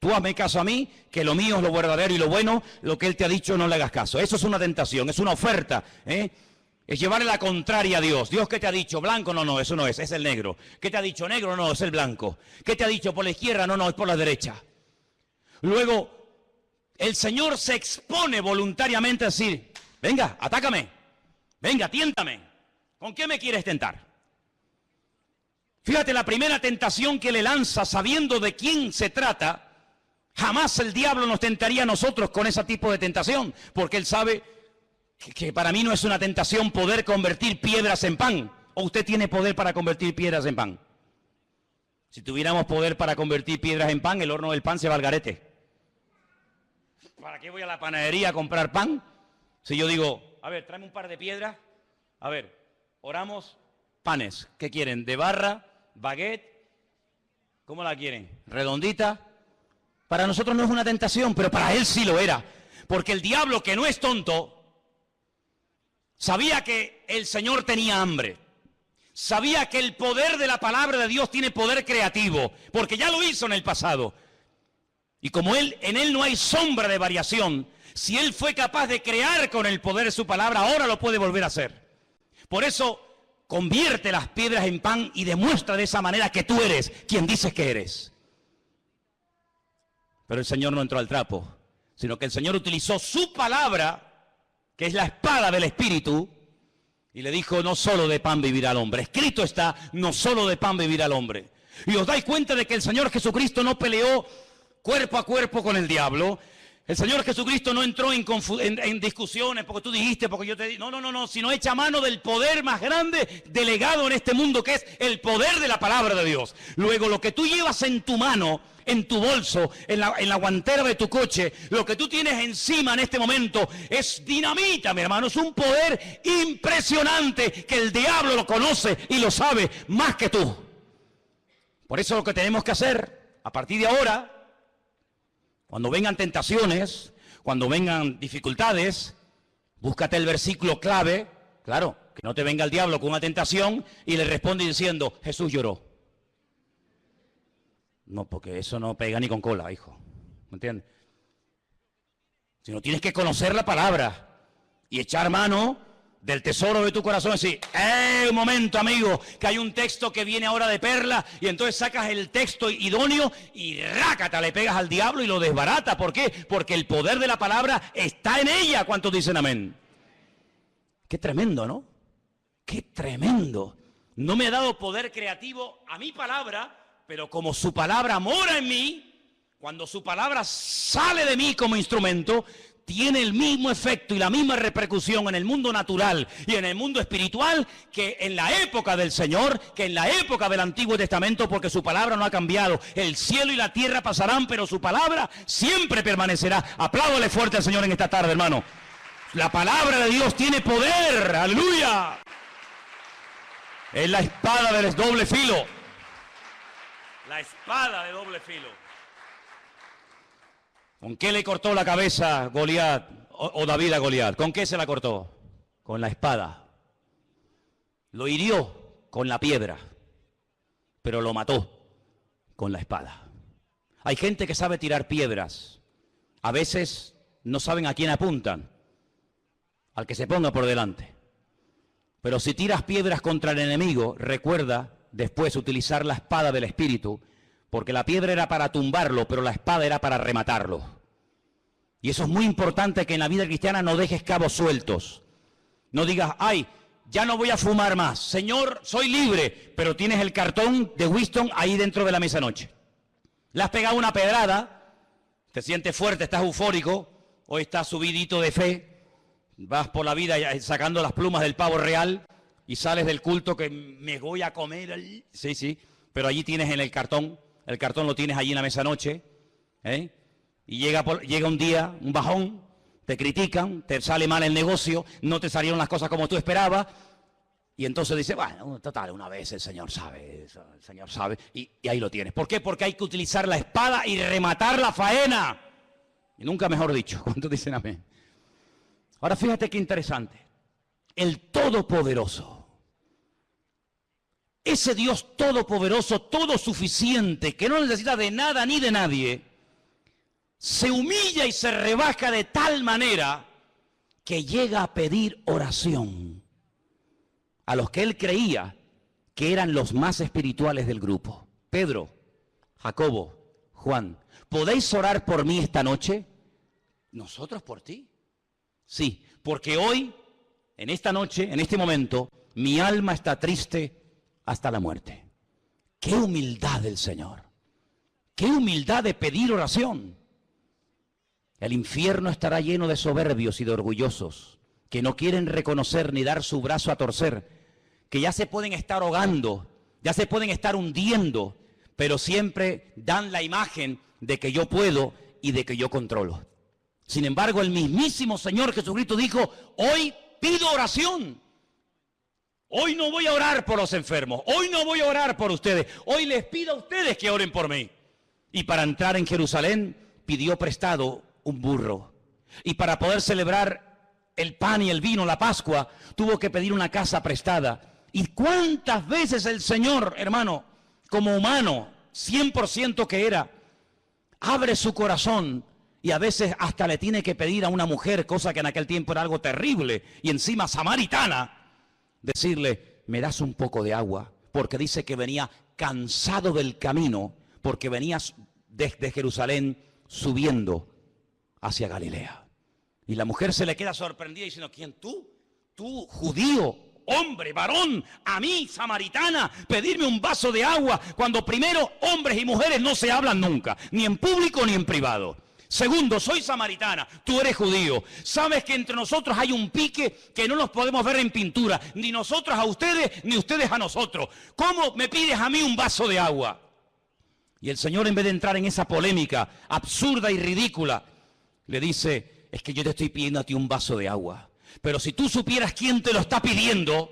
Tú hazme caso a mí, que lo mío es lo verdadero y lo bueno, lo que Él te ha dicho no le hagas caso. Eso es una tentación, es una oferta, Es llevarle la contraria a Dios. Dios, ¿qué te ha dicho? Blanco, no, eso no es el negro. ¿Qué te ha dicho? Negro, no, es el blanco. ¿Qué te ha dicho? Por la izquierda, no, es por la derecha. Luego, el Señor se expone voluntariamente a decir, Venga, atácame. Venga, tiéntame. ¿Con qué me quieres tentar? Fíjate, la primera tentación que le lanza, sabiendo de quién se trata, jamás el diablo nos tentaría a nosotros con ese tipo de tentación, porque él sabe que para mí no es una tentación poder convertir piedras en pan. ¿O usted tiene poder para convertir piedras en pan? Si tuviéramos poder para convertir piedras en pan, el horno del pan se va al garete. ¿Para qué voy a la panadería a comprar pan? Si yo digo, a ver, tráeme un par de piedras. A ver, oramos panes. ¿Qué quieren? ¿De barra? ¿Baguette? ¿Cómo la quieren? ¿Redondita? Para nosotros no es una tentación, pero para él sí lo era. Porque el diablo, que no es tonto, sabía que el Señor tenía hambre. Sabía que el poder de la palabra de Dios tiene poder creativo, porque ya lo hizo en el pasado. Y como en él no hay sombra de variación, si él fue capaz de crear con el poder de su palabra, ahora lo puede volver a hacer. Por eso, convierte las piedras en pan y demuestra de esa manera que tú eres quien dices que eres. Pero el Señor no entró al trapo, sino que el Señor utilizó su palabra, que es la espada del Espíritu, y le dijo, no solo de pan vivirá el hombre. Escrito está, no solo de pan vivirá el hombre. Y os dais cuenta de que el Señor Jesucristo no peleó cuerpo a cuerpo con el diablo. El Señor Jesucristo no entró en discusiones porque tú dijiste, porque yo te dije. No, sino echa mano del poder más grande delegado en este mundo, que es el poder de la palabra de Dios. Luego, lo que tú llevas en tu mano, en tu bolso, en la guantera de tu coche, lo que tú tienes encima en este momento es dinamita, mi hermano. Es un poder impresionante que el diablo lo conoce y lo sabe más que tú. Por eso lo que tenemos que hacer a partir de ahora, cuando vengan tentaciones, cuando vengan dificultades, búscate el versículo clave, claro, que no te venga el diablo con una tentación y le responde diciendo, Jesús lloró. No, porque eso no pega ni con cola, hijo. ¿Me entiendes? Sino tienes que conocer la palabra y echar mano del tesoro de tu corazón. Decir, un momento, amigo, que hay un texto que viene ahora de perla, y entonces sacas el texto idóneo y rácata, le pegas al diablo y lo desbarata. ¿Por qué? Porque el poder de la palabra está en ella. ¿Cuántos dicen amén? Qué tremendo, ¿no? Qué tremendo. No me ha dado poder creativo a mi palabra, pero como su palabra mora en mí, cuando su palabra sale de mí como instrumento, tiene el mismo efecto y la misma repercusión en el mundo natural y en el mundo espiritual que en la época del Señor, que en la época del Antiguo Testamento, porque su palabra no ha cambiado. El cielo y la tierra pasarán, pero su palabra siempre permanecerá. Apláudale fuerte al Señor en esta tarde, hermano. La palabra de Dios tiene poder, aleluya. Es la espada del doble filo. La espada de doble filo. ¿Con qué le cortó la cabeza Goliat o David a Goliat? ¿Con qué se la cortó? Con la espada. Lo hirió con la piedra, pero lo mató con la espada. Hay gente que sabe tirar piedras. A veces no saben a quién apuntan, al que se ponga por delante. Pero si tiras piedras contra el enemigo, recuerda después utilizar la espada del Espíritu, porque la piedra era para tumbarlo, pero la espada era para rematarlo. Y eso es muy importante, que en la vida cristiana no dejes cabos sueltos. No digas, ay, ya no voy a fumar más. Señor, soy libre, pero tienes el cartón de Winston ahí dentro de la mesa noche. Le has pegado una pedrada, te sientes fuerte, estás eufórico, hoy estás subidito de fe, vas por la vida sacando las plumas del pavo real y sales del culto que me voy a comer. Sí, pero allí tienes en el cartón lo tienes allí en la mesa noche, y llega un día, un bajón, te critican, te sale mal el negocio, no te salieron las cosas como tú esperabas, y entonces dices, bueno, total, una vez el Señor sabe, y ahí lo tienes. ¿Por qué? Porque hay que utilizar la espada y rematar la faena. Y nunca mejor dicho. ¿Cuántos dicen amén? Ahora fíjate qué interesante. El Todopoderoso. Ese Dios todopoderoso, todo suficiente, que no necesita de nada ni de nadie, se humilla y se rebaja de tal manera que llega a pedir oración a los que él creía que eran los más espirituales del grupo. Pedro, Jacobo, Juan, ¿podéis orar por mí esta noche? ¿Nosotros por ti? Sí, porque hoy, en esta noche, en este momento, mi alma está triste hasta la muerte. ¡Qué humildad del Señor! ¡Qué humildad de pedir oración! El infierno estará lleno de soberbios y de orgullosos que no quieren reconocer ni dar su brazo a torcer, que ya se pueden estar ahogando, ya se pueden estar hundiendo, pero siempre dan la imagen de que yo puedo y de que yo controlo. Sin embargo, el mismísimo Señor Jesucristo dijo, hoy pido oración. Hoy no voy a orar por los enfermos, hoy no voy a orar por ustedes, hoy les pido a ustedes que oren por mí. Y para entrar en Jerusalén pidió prestado un burro. Y para poder celebrar el pan y el vino, la Pascua, tuvo que pedir una casa prestada. ¿Y cuántas veces el Señor, hermano, como humano, 100% que era, abre su corazón y a veces hasta le tiene que pedir a una mujer, cosa que en aquel tiempo era algo terrible, y encima samaritana, decirle, me das un poco de agua, porque dice que venía cansado del camino, porque venía desde Jerusalén subiendo hacia Galilea. Y la mujer se le queda sorprendida diciendo, ¿quién tú? Tú, judío, hombre, varón, a mí, samaritana, pedirme un vaso de agua, cuando primero hombres y mujeres no se hablan nunca, ni en público ni en privado. Segundo, soy samaritana, tú eres judío. Sabes que entre nosotros hay un pique que no nos podemos ver en pintura, ni nosotros a ustedes, ni ustedes a nosotros. ¿Cómo me pides a mí un vaso de agua? Y el Señor, en vez de entrar en esa polémica absurda y ridícula, le dice, es que yo te estoy pidiendo a ti un vaso de agua. Pero si tú supieras quién te lo está pidiendo,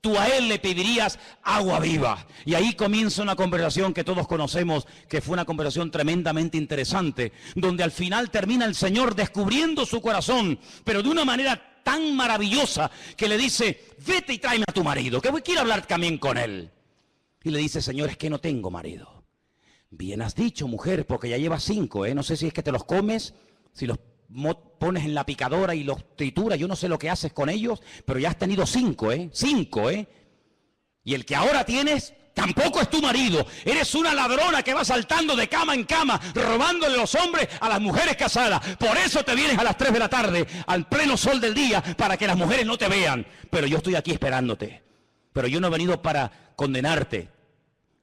tú a él le pedirías agua viva. Y ahí comienza una conversación que todos conocemos, que fue una conversación tremendamente interesante, donde al final termina el Señor descubriendo su corazón, pero de una manera tan maravillosa que le dice, vete y tráeme a tu marido, que quiero hablar también con él. Y le dice, Señor, es que no tengo marido. Bien has dicho, mujer, porque ya llevas 5, No sé si es que te los comes, si los pones en la picadora y los trituras, yo no sé lo que haces con ellos, pero ya has tenido 5, 5, Y el que ahora tienes tampoco es tu marido. Eres una ladrona que va saltando de cama en cama, robándole los hombres a las mujeres casadas. Por eso te vienes a las 3 de la tarde, al pleno sol del día, para que las mujeres no te vean. Pero yo estoy aquí esperándote. Pero yo no he venido para condenarte.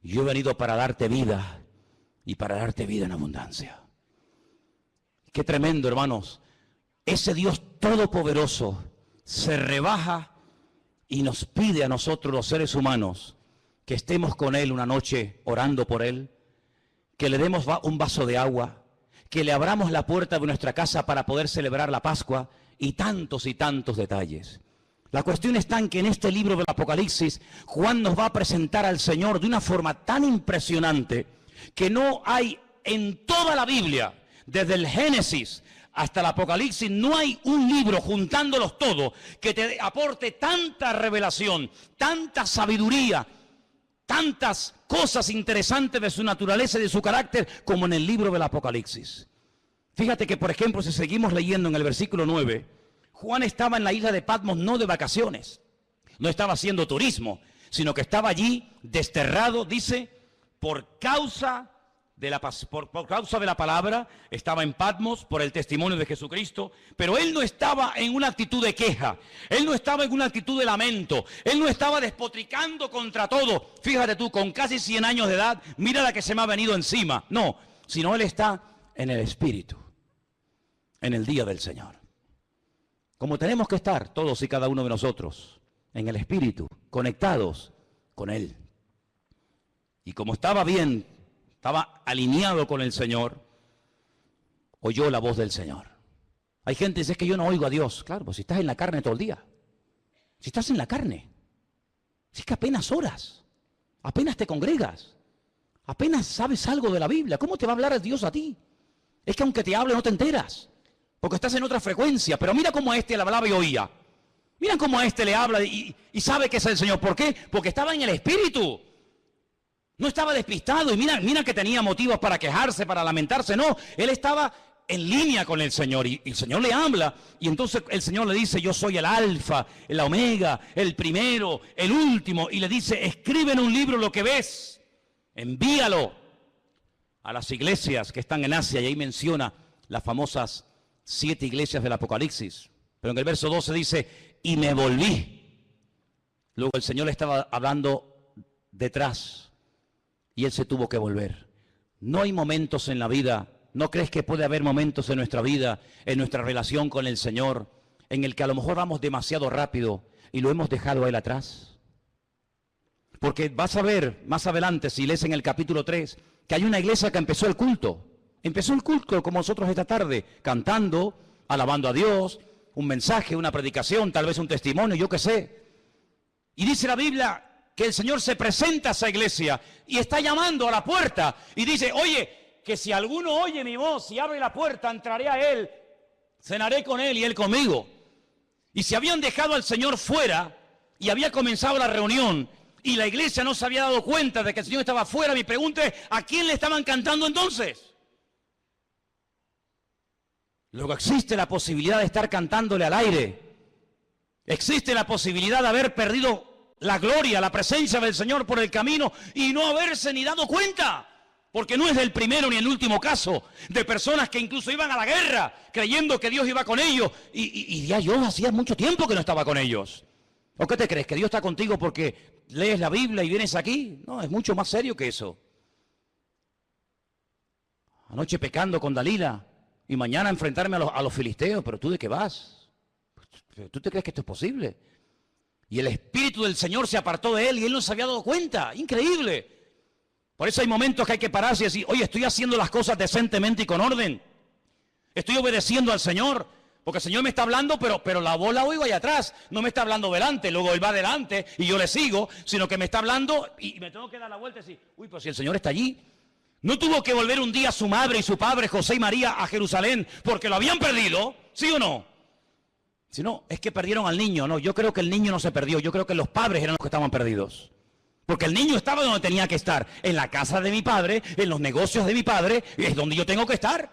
Yo he venido para darte vida y para darte vida en abundancia. Qué tremendo, hermanos. Ese Dios todopoderoso se rebaja y nos pide a nosotros, los seres humanos, que estemos con Él una noche orando por Él, que le demos un vaso de agua, que le abramos la puerta de nuestra casa para poder celebrar la Pascua y tantos detalles. La cuestión está en que en este libro del Apocalipsis, Juan nos va a presentar al Señor de una forma tan impresionante que no hay en toda la Biblia, desde el Génesis hasta el Apocalipsis, no hay un libro, juntándolos todos, que te aporte tanta revelación, tanta sabiduría, tantas cosas interesantes de su naturaleza y de su carácter, como en el libro del Apocalipsis. Fíjate que, por ejemplo, si seguimos leyendo en el versículo 9, Juan estaba en la isla de Patmos no de vacaciones, no estaba haciendo turismo, sino que estaba allí desterrado, dice, por causa de la palabra, estaba en Patmos por el testimonio de Jesucristo, pero él no estaba en una actitud de queja, él no estaba en una actitud de lamento, él no estaba despotricando contra todo. Fíjate tú, con casi 100 años de edad, mira la que se me ha venido encima. No, sino él está en el Espíritu, en el día del Señor. Como tenemos que estar todos y cada uno de nosotros, en el Espíritu, conectados con Él. Y como estaba bien, estaba alineado con el Señor, oyó la voz del Señor. Hay gente que dice, es que yo no oigo a Dios. Claro, pues si estás en la carne todo el día. Si estás en la carne. Si es que apenas oras, apenas te congregas, apenas sabes algo de la Biblia. ¿Cómo te va a hablar Dios a ti? Es que aunque te hable no te enteras, porque estás en otra frecuencia. Pero mira cómo a este le hablaba y oía. Mira cómo a este le habla y sabe que es el Señor. ¿Por qué? Porque estaba en el Espíritu. No estaba despistado y mira que tenía motivos para quejarse, para lamentarse. No, él estaba en línea con el Señor y el Señor le habla. Y entonces el Señor le dice, yo soy el alfa, el omega, el primero, el último. Y le dice, escribe en un libro lo que ves, envíalo a las iglesias que están en Asia. Y ahí menciona las famosas 7 iglesias del Apocalipsis. Pero en el verso 12 dice, y me volví. Luego el Señor le estaba hablando detrás y él se tuvo que volver. No hay momentos en la vida, ¿no crees que puede haber momentos en nuestra vida, en nuestra relación con el Señor, en el que a lo mejor vamos demasiado rápido y lo hemos dejado a Él atrás? Porque vas a ver más adelante, si lees en el capítulo 3, que hay una iglesia que empezó el culto. Empezó el culto como nosotros esta tarde, cantando, alabando a Dios, un mensaje, una predicación, tal vez un testimonio, yo qué sé. Y dice la Biblia que el Señor se presenta a esa iglesia y está llamando a la puerta y dice, oye, que si alguno oye mi voz y abre la puerta, entraré a Él, cenaré con Él y Él conmigo. Y si habían dejado al Señor fuera y había comenzado la reunión y la iglesia no se había dado cuenta de que el Señor estaba fuera, mi pregunta es, ¿a quién le estaban cantando entonces? Luego existe la posibilidad de estar cantándole al aire. Existe la posibilidad de haber perdido la gloria, la presencia del Señor por el camino y no haberse ni dado cuenta. Porque no es el primero ni el último caso de personas que incluso iban a la guerra creyendo que Dios iba con ellos. Y ya yo hacía mucho tiempo que no estaba con ellos. ¿O qué te crees? ¿Que Dios está contigo porque lees la Biblia y vienes aquí? No, es mucho más serio que eso. Anoche pecando con Dalila. Y mañana enfrentarme a los filisteos, pero ¿tú de qué vas? ¿Tú te crees que esto es posible? Y el Espíritu del Señor se apartó de él y él no se había dado cuenta. Increíble. Por eso hay momentos que hay que pararse y decir, oye, estoy haciendo las cosas decentemente y con orden. Estoy obedeciendo al Señor. Porque el Señor me está hablando, pero la voz la oigo allá atrás. No me está hablando delante, luego Él va adelante y yo le sigo, sino que me está hablando y me tengo que dar la vuelta y decir, uy, pues si el Señor está allí. ¿No tuvo que volver un día su madre y su padre, José y María, a Jerusalén porque lo habían perdido? ¿Sí o no? Si no, es que perdieron al niño. No, yo creo que el niño no se perdió. Yo creo que los padres eran los que estaban perdidos. Porque el niño estaba donde tenía que estar. En la casa de mi padre, en los negocios de mi padre, es donde yo tengo que estar.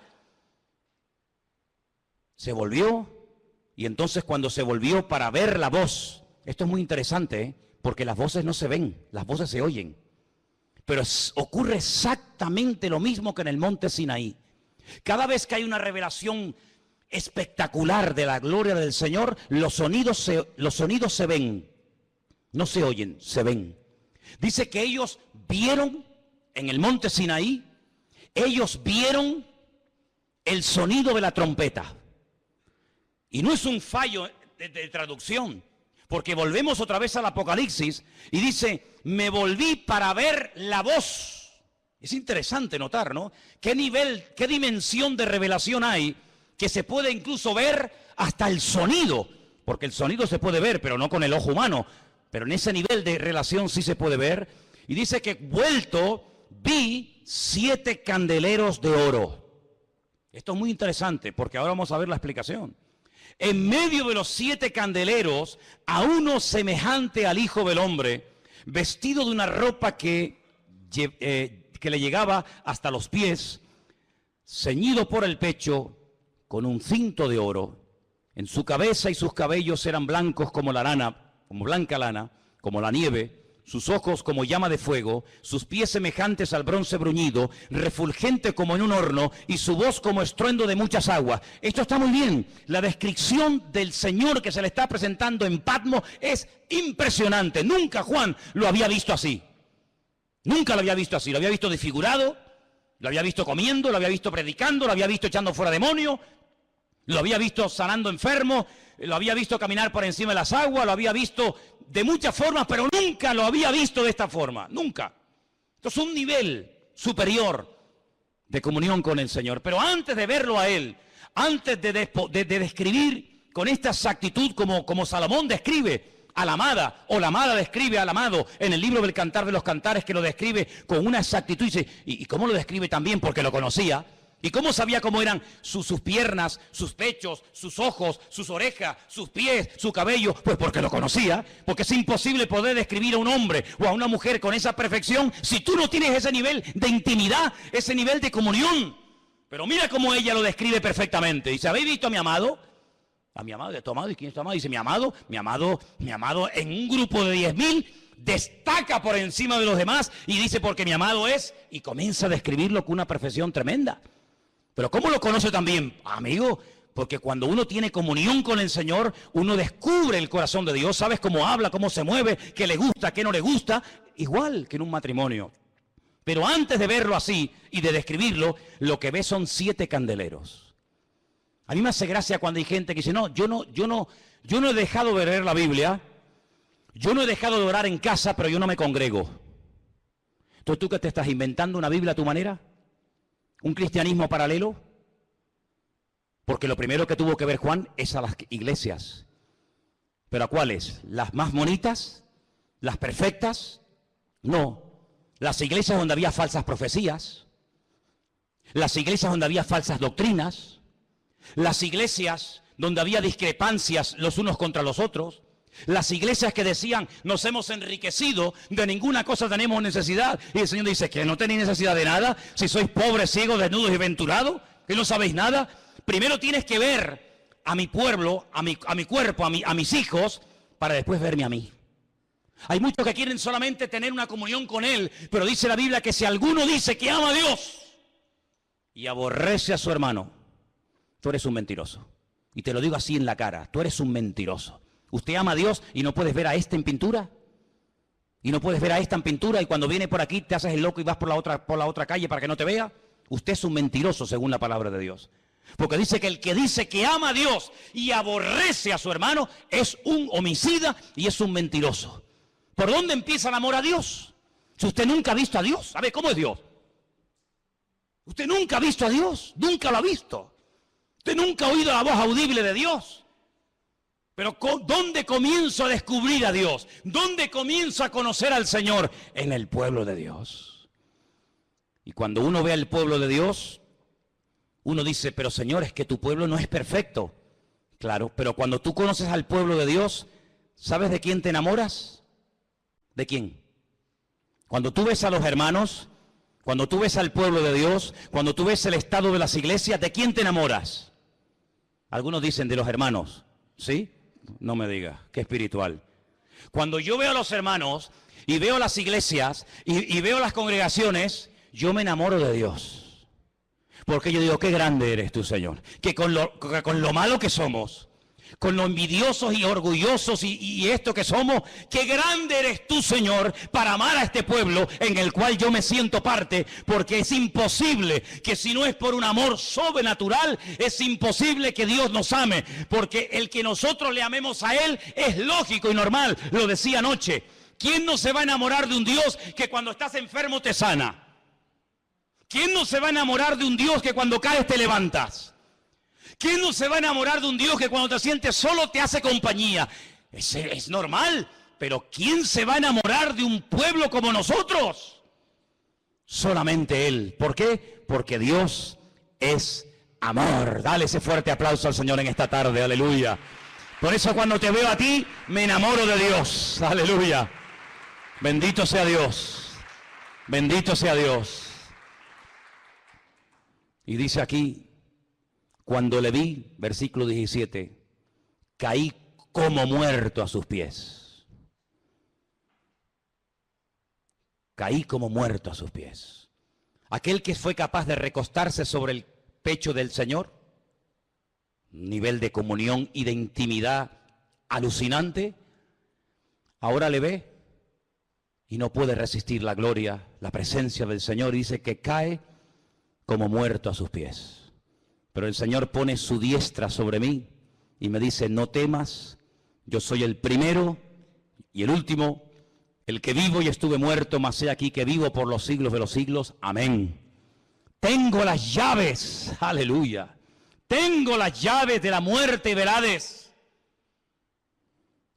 Se volvió. Y entonces cuando se volvió para ver la voz, esto es muy interesante, porque las voces no se ven, las voces se oyen. Pero ocurre exactamente lo mismo que en el monte Sinaí. Cada vez que hay una revelación espectacular de la gloria del Señor, los sonidos se ven, no se oyen, se ven. Dice que ellos vieron en el monte Sinaí, ellos vieron el sonido de la trompeta. Y no es un fallo de traducción. Porque volvemos otra vez al Apocalipsis y dice, me volví para ver la voz. Es interesante notar, ¿no? ¿Qué nivel, qué dimensión de revelación hay que se puede incluso ver hasta el sonido? Porque el sonido se puede ver, pero no con el ojo humano. Pero en ese nivel de relación sí se puede ver. Y dice que vuelto vi 7 candeleros de oro. Esto es muy interesante porque ahora vamos a ver la explicación. En medio de los 7 candeleros, a uno semejante al Hijo del Hombre, vestido de una ropa que le llegaba hasta los pies, ceñido por el pecho, con un cinto de oro. En su cabeza y sus cabellos eran blancos como la lana, como blanca lana, como la nieve. Sus ojos como llama de fuego, sus pies semejantes al bronce bruñido, refulgente como en un horno, y su voz como estruendo de muchas aguas. Esto está muy bien. La descripción del Señor que se le está presentando en Patmos es impresionante. Nunca Juan lo había visto así. Nunca lo había visto así. Lo había visto desfigurado, lo había visto comiendo, lo había visto predicando, lo había visto echando fuera demonios, lo había visto sanando enfermos, lo había visto caminar por encima de las aguas, lo había visto de muchas formas, pero nunca lo había visto de esta forma, nunca. Entonces un nivel superior de comunión con el Señor. Pero antes de verlo a Él, antes de describir con esta exactitud como Salomón describe a la amada, o la amada describe al amado en el libro del Cantar de los Cantares, que lo describe con una exactitud, y cómo lo describe también porque lo conocía. ¿Y cómo sabía cómo eran sus piernas, sus pechos, sus ojos, sus orejas, sus pies, su cabello? Pues porque lo conocía. Porque es imposible poder describir a un hombre o a una mujer con esa perfección si tú no tienes ese nivel de intimidad, ese nivel de comunión. Pero mira cómo ella lo describe perfectamente. Dice, ¿habéis visto a mi amado? A mi amado, ¿de tu amado? ¿Y quién es tu amado? Dice, mi amado en un grupo de 10.000 destaca por encima de los demás y dice, porque mi amado es, y comienza a describirlo con una perfección tremenda. Pero ¿cómo lo conoce también? Amigo, Porque cuando uno tiene comunión con el Señor, uno descubre el corazón de Dios, sabes cómo habla, cómo se mueve, qué le gusta, qué no le gusta, igual que en un matrimonio. Pero antes de verlo así y de describirlo, lo que ves son 7 candeleros. A mí me hace gracia cuando hay gente que dice, no, yo no he dejado de leer la Biblia, yo no he dejado de orar en casa, pero yo no me congrego. Entonces, ¿tú qué te estás inventando una Biblia a tu manera? ¿Un cristianismo paralelo? Porque lo primero que tuvo que ver Juan es a las iglesias. ¿Pero a cuáles? ¿Las más bonitas? ¿Las perfectas? No. Las iglesias donde había falsas profecías. Las iglesias donde había falsas doctrinas. Las iglesias donde había discrepancias los unos contra los otros. Las iglesias que decían, nos hemos enriquecido, de ninguna cosa tenemos necesidad. Y el Señor dice, ¿que no tenéis necesidad de nada? Si sois pobres, ciegos, desnudos y venturados, que no sabéis nada. Primero tienes que ver a mi pueblo, a mi cuerpo, a mis hijos, para después verme a mí. Hay muchos que quieren solamente tener una comunión con Él, pero dice la Biblia que si alguno dice que ama a Dios y aborrece a su hermano, tú eres un mentiroso. Y te lo digo así en la cara, tú eres un mentiroso. ¿Usted ama a Dios y no puedes ver a este en pintura? ¿Y no puedes ver a esta en pintura y cuando viene por aquí te haces el loco y vas por la otra calle para que no te vea? Usted es un mentiroso según la palabra de Dios. Porque dice que el que dice que ama a Dios y aborrece a su hermano es un homicida y es un mentiroso. ¿Por dónde empieza el amor a Dios? Si usted nunca ha visto a Dios, ¿sabe cómo es Dios? Usted nunca ha visto a Dios, nunca lo ha visto. Usted nunca ha oído la voz audible de Dios. Pero ¿dónde comienzo a descubrir a Dios? ¿Dónde comienzo a conocer al Señor? En el pueblo de Dios. Y cuando uno ve al pueblo de Dios, uno dice, pero Señor, es que tu pueblo no es perfecto. Claro, pero cuando tú conoces al pueblo de Dios, ¿sabes de quién te enamoras? ¿De quién? Cuando tú ves a los hermanos, cuando tú ves al pueblo de Dios, cuando tú ves el estado de las iglesias, ¿de quién te enamoras? Algunos dicen de los hermanos, ¿sí? No me digas, qué espiritual. Cuando yo veo a los hermanos y veo las iglesias y veo las congregaciones, yo me enamoro de Dios. Porque yo digo, qué grande eres tú, Señor. Que con lo malo que somos, con lo envidiosos y orgullosos y esto que somos, qué grande eres tú, Señor, para amar a este pueblo en el cual yo me siento parte, porque es imposible que si no es por un amor sobrenatural, es imposible que Dios nos ame, porque el que nosotros le amemos a Él es lógico y normal, lo decía anoche. ¿Quién no se va a enamorar de un Dios que cuando estás enfermo te sana? ¿Quién no se va a enamorar de un Dios que cuando caes te levantas? ¿Quién no se va a enamorar de un Dios que cuando te sientes solo te hace compañía? Es normal, pero ¿quién se va a enamorar de un pueblo como nosotros? Solamente Él. ¿Por qué? Porque Dios es amor. Dale ese fuerte aplauso al Señor en esta tarde, aleluya. Por eso cuando te veo a ti, me enamoro de Dios, aleluya. Bendito sea Dios, bendito sea Dios. Y dice aquí, cuando le vi, versículo 17, caí como muerto a sus pies. Caí como muerto a sus pies. Aquel que fue capaz de recostarse sobre el pecho del Señor, nivel de comunión y de intimidad alucinante, ahora le ve y no puede resistir la gloria, la presencia del Señor, y dice que cae como muerto a sus pies. Pero el Señor pone su diestra sobre mí y me dice, no temas, yo soy el primero y el último, el que vivo y estuve muerto, mas he aquí que vivo por los siglos de los siglos. Amén. Tengo las llaves, aleluya. Tengo las llaves de la muerte y del Hades.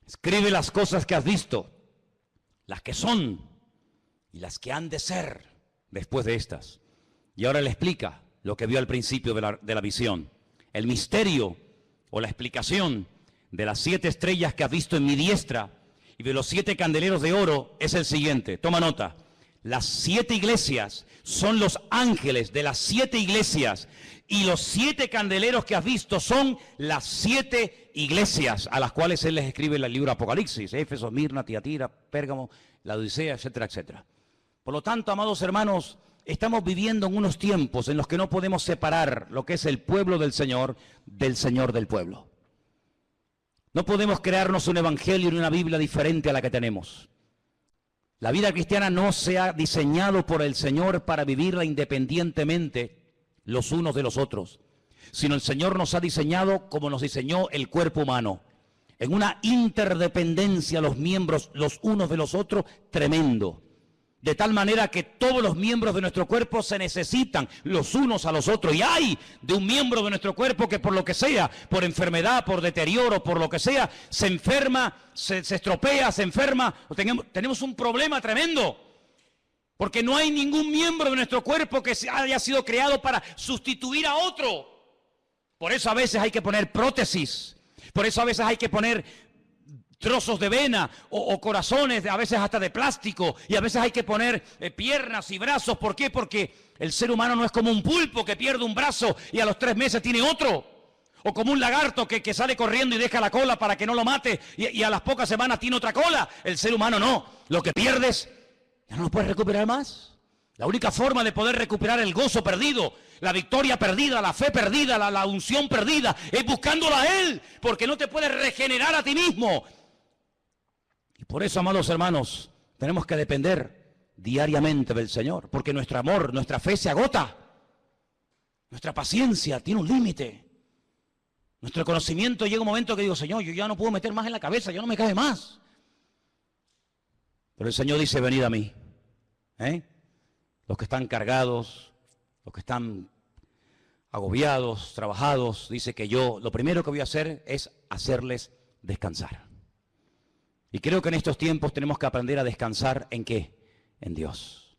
Escribe las cosas que has visto, las que son y las que han de ser después de estas. Y ahora le explica lo que vio al principio de la visión. El misterio o la explicación de las 7 estrellas que has visto en mi diestra y de los 7 candeleros de oro es el siguiente. Toma nota. Las 7 iglesias son los ángeles de las 7 iglesias y los 7 candeleros que has visto son las 7 iglesias a las cuales él les escribe en el libro Apocalipsis. Éfeso, Esmirna, Tiatira, Pérgamo, la Odisea, etcétera, etcétera. Por lo tanto, amados hermanos, estamos viviendo en unos tiempos en los que no podemos separar lo que es el pueblo del Señor del pueblo. No podemos crearnos un evangelio ni una Biblia diferente a la que tenemos. La vida cristiana no se ha diseñado por el Señor para vivirla independientemente los unos de los otros, sino el Señor nos ha diseñado como nos diseñó el cuerpo humano, en una interdependencia los miembros los unos de los otros tremendo. De tal manera que todos los miembros de nuestro cuerpo se necesitan los unos a los otros. Y hay de un miembro de nuestro cuerpo que por lo que sea, por enfermedad, por deterioro, por lo que sea, se enferma, se estropea, se enferma. Tenemos un problema tremendo. Porque no hay ningún miembro de nuestro cuerpo que haya sido creado para sustituir a otro. Por eso a veces hay que poner prótesis. Por eso a veces hay que poner trozos de vena o corazones, a veces hasta de plástico, y a veces hay que poner piernas y brazos. ¿Por qué? Porque el ser humano no es como un pulpo que pierde un brazo y a los 3 meses tiene otro, o como un lagarto que sale corriendo y deja la cola para que no lo mate y a las pocas semanas tiene otra cola. El ser humano no, lo que pierdes ya no lo puedes recuperar más. La única forma de poder recuperar el gozo perdido, la victoria perdida, la fe perdida, la unción perdida, es buscándola a Él, porque no te puedes regenerar a ti mismo. Y por eso, amados hermanos, tenemos que depender diariamente del Señor, porque nuestro amor, nuestra fe se agota, nuestra paciencia tiene un límite, nuestro conocimiento llega un momento que digo, Señor, yo ya no puedo meter más en la cabeza, ya no me cabe más. Pero el Señor dice, venid a mí, los que están cargados, los que están agobiados, trabajados, dice que yo lo primero que voy a hacer es hacerles descansar. Y creo que en estos tiempos tenemos que aprender a descansar ¿en qué? En Dios.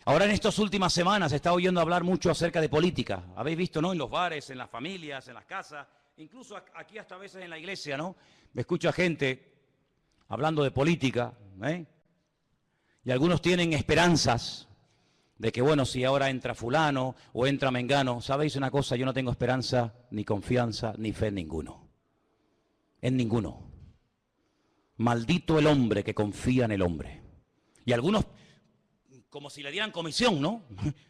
Ahora en estas últimas semanas se está oyendo hablar mucho acerca de política. Habéis visto, ¿no? En los bares, en las familias, en las casas, incluso aquí hasta a veces en la iglesia, ¿no? Me escucho a gente hablando de política, y algunos tienen esperanzas de que, bueno, si ahora entra fulano o entra mengano, ¿sabéis una cosa? Yo no tengo esperanza, ni confianza, ni fe en ninguno. En ninguno. Maldito el hombre que confía en el hombre. Y algunos, como si le dieran comisión, ¿no?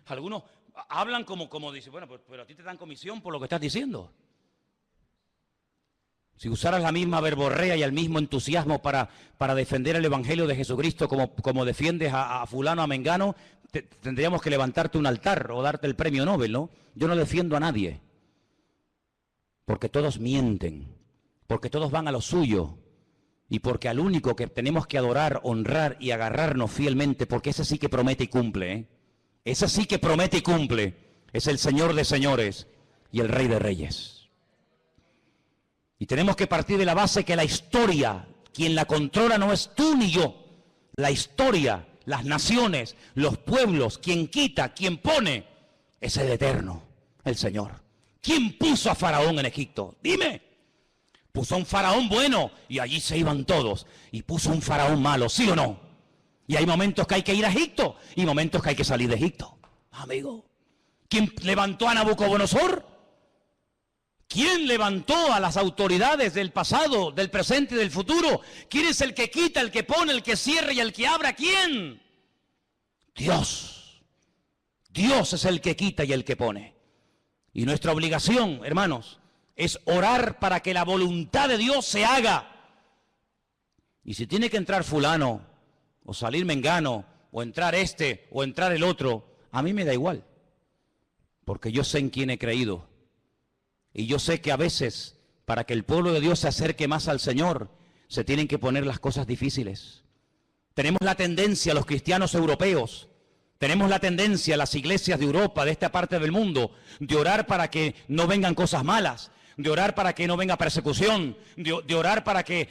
Algunos hablan como dicen, bueno, pero a ti te dan comisión por lo que estás diciendo. Si usaras la misma verborrea y el mismo entusiasmo para defender el Evangelio de Jesucristo como defiendes a fulano, a mengano, tendríamos que levantarte un altar o darte el premio Nobel, ¿no? Yo no defiendo a nadie. Porque todos mienten, porque todos van a lo suyo. Y porque al único que tenemos que adorar, honrar y agarrarnos fielmente, porque ese sí que promete y cumple, ese sí que promete y cumple, es el Señor de señores y el Rey de reyes. Y tenemos que partir de la base que la historia, quien la controla no es tú ni yo. La historia, las naciones, los pueblos, quien quita, quien pone, es el Eterno, el Señor. ¿Quién puso a Faraón en Egipto? Dime. Puso un faraón bueno y allí se iban todos. Y puso un faraón malo, ¿sí o no? Y hay momentos que hay que ir a Egipto y momentos que hay que salir de Egipto. Amigo, ¿quién levantó a Nabucodonosor? ¿Quién levantó a las autoridades del pasado, del presente y del futuro? ¿Quién es el que quita, el que pone, el que cierra y el que abra? ¿Quién? Dios. Dios es el que quita y el que pone. Y nuestra obligación, hermanos, es orar para que la voluntad de Dios se haga. Y si tiene que entrar fulano, o salir mengano, o entrar este, o entrar el otro, a mí me da igual. Porque yo sé en quién he creído. Y yo sé que a veces, para que el pueblo de Dios se acerque más al Señor, se tienen que poner las cosas difíciles. Tenemos la tendencia, los cristianos europeos, tenemos la tendencia, las iglesias de Europa, de esta parte del mundo, de orar para que no vengan cosas malas, de orar para que no venga persecución, de orar para que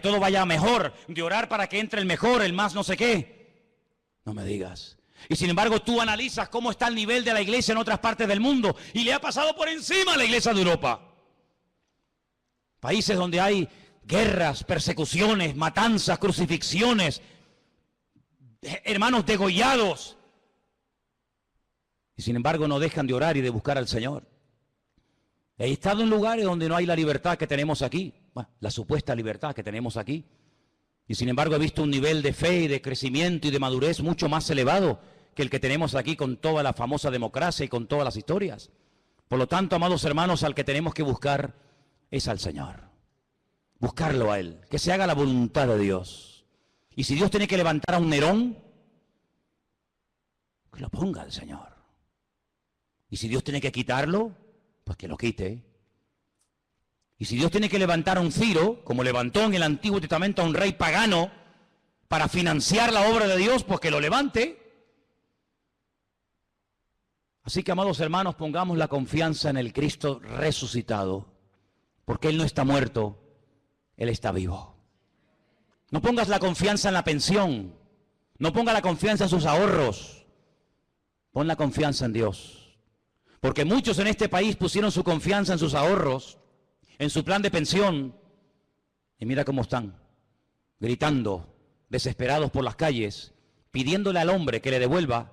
todo vaya mejor, de orar para que entre el mejor, el más no sé qué. No me digas. Y sin embargo tú analizas cómo está el nivel de la iglesia en otras partes del mundo y le ha pasado por encima a la iglesia de Europa. Países donde hay guerras, persecuciones, matanzas, crucifixiones, hermanos degollados. Y sin embargo no dejan de orar y de buscar al Señor. He estado en lugares donde no hay la libertad que tenemos aquí, bueno, la supuesta libertad que tenemos aquí. Y sin embargo he visto un nivel de fe y de crecimiento y de madurez mucho más elevado que el que tenemos aquí con toda la famosa democracia y con todas las historias. Por lo tanto, amados hermanos, al que tenemos que buscar es al Señor. Buscarlo a Él, que se haga la voluntad de Dios. Y si Dios tiene que levantar a un Nerón, que lo ponga el Señor. Y si Dios tiene que quitarlo, pues que lo quite. Y si Dios tiene que levantar a un Ciro, como levantó en el Antiguo Testamento a un rey pagano, para financiar la obra de Dios, pues que lo levante. Así que, amados hermanos, pongamos la confianza en el Cristo resucitado, porque Él no está muerto, Él está vivo. No pongas la confianza en la pensión, no ponga la confianza en sus ahorros, pon la confianza en Dios. Porque muchos en este país pusieron su confianza en sus ahorros, en su plan de pensión, y mira cómo están, gritando, desesperados por las calles, pidiéndole al hombre que le devuelva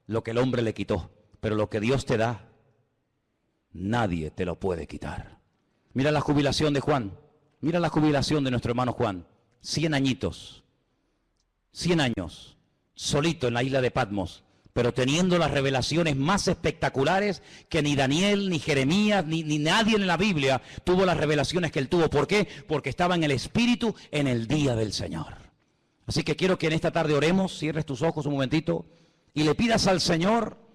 lo que el hombre le quitó. Pero lo que Dios te da, nadie te lo puede quitar. Mira la jubilación de Juan, mira la jubilación de nuestro hermano Juan, 100 añitos, 100 años, solito en la isla de Patmos, pero teniendo las revelaciones más espectaculares que ni Daniel, ni Jeremías, ni nadie en la Biblia tuvo las revelaciones que él tuvo. ¿Por qué? Porque estaba en el Espíritu en el día del Señor. Así que quiero que en esta tarde oremos, cierres tus ojos un momentito y le pidas al Señor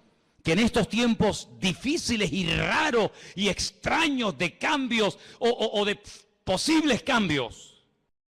que en estos tiempos difíciles y raros y extraños de cambios o de posibles cambios,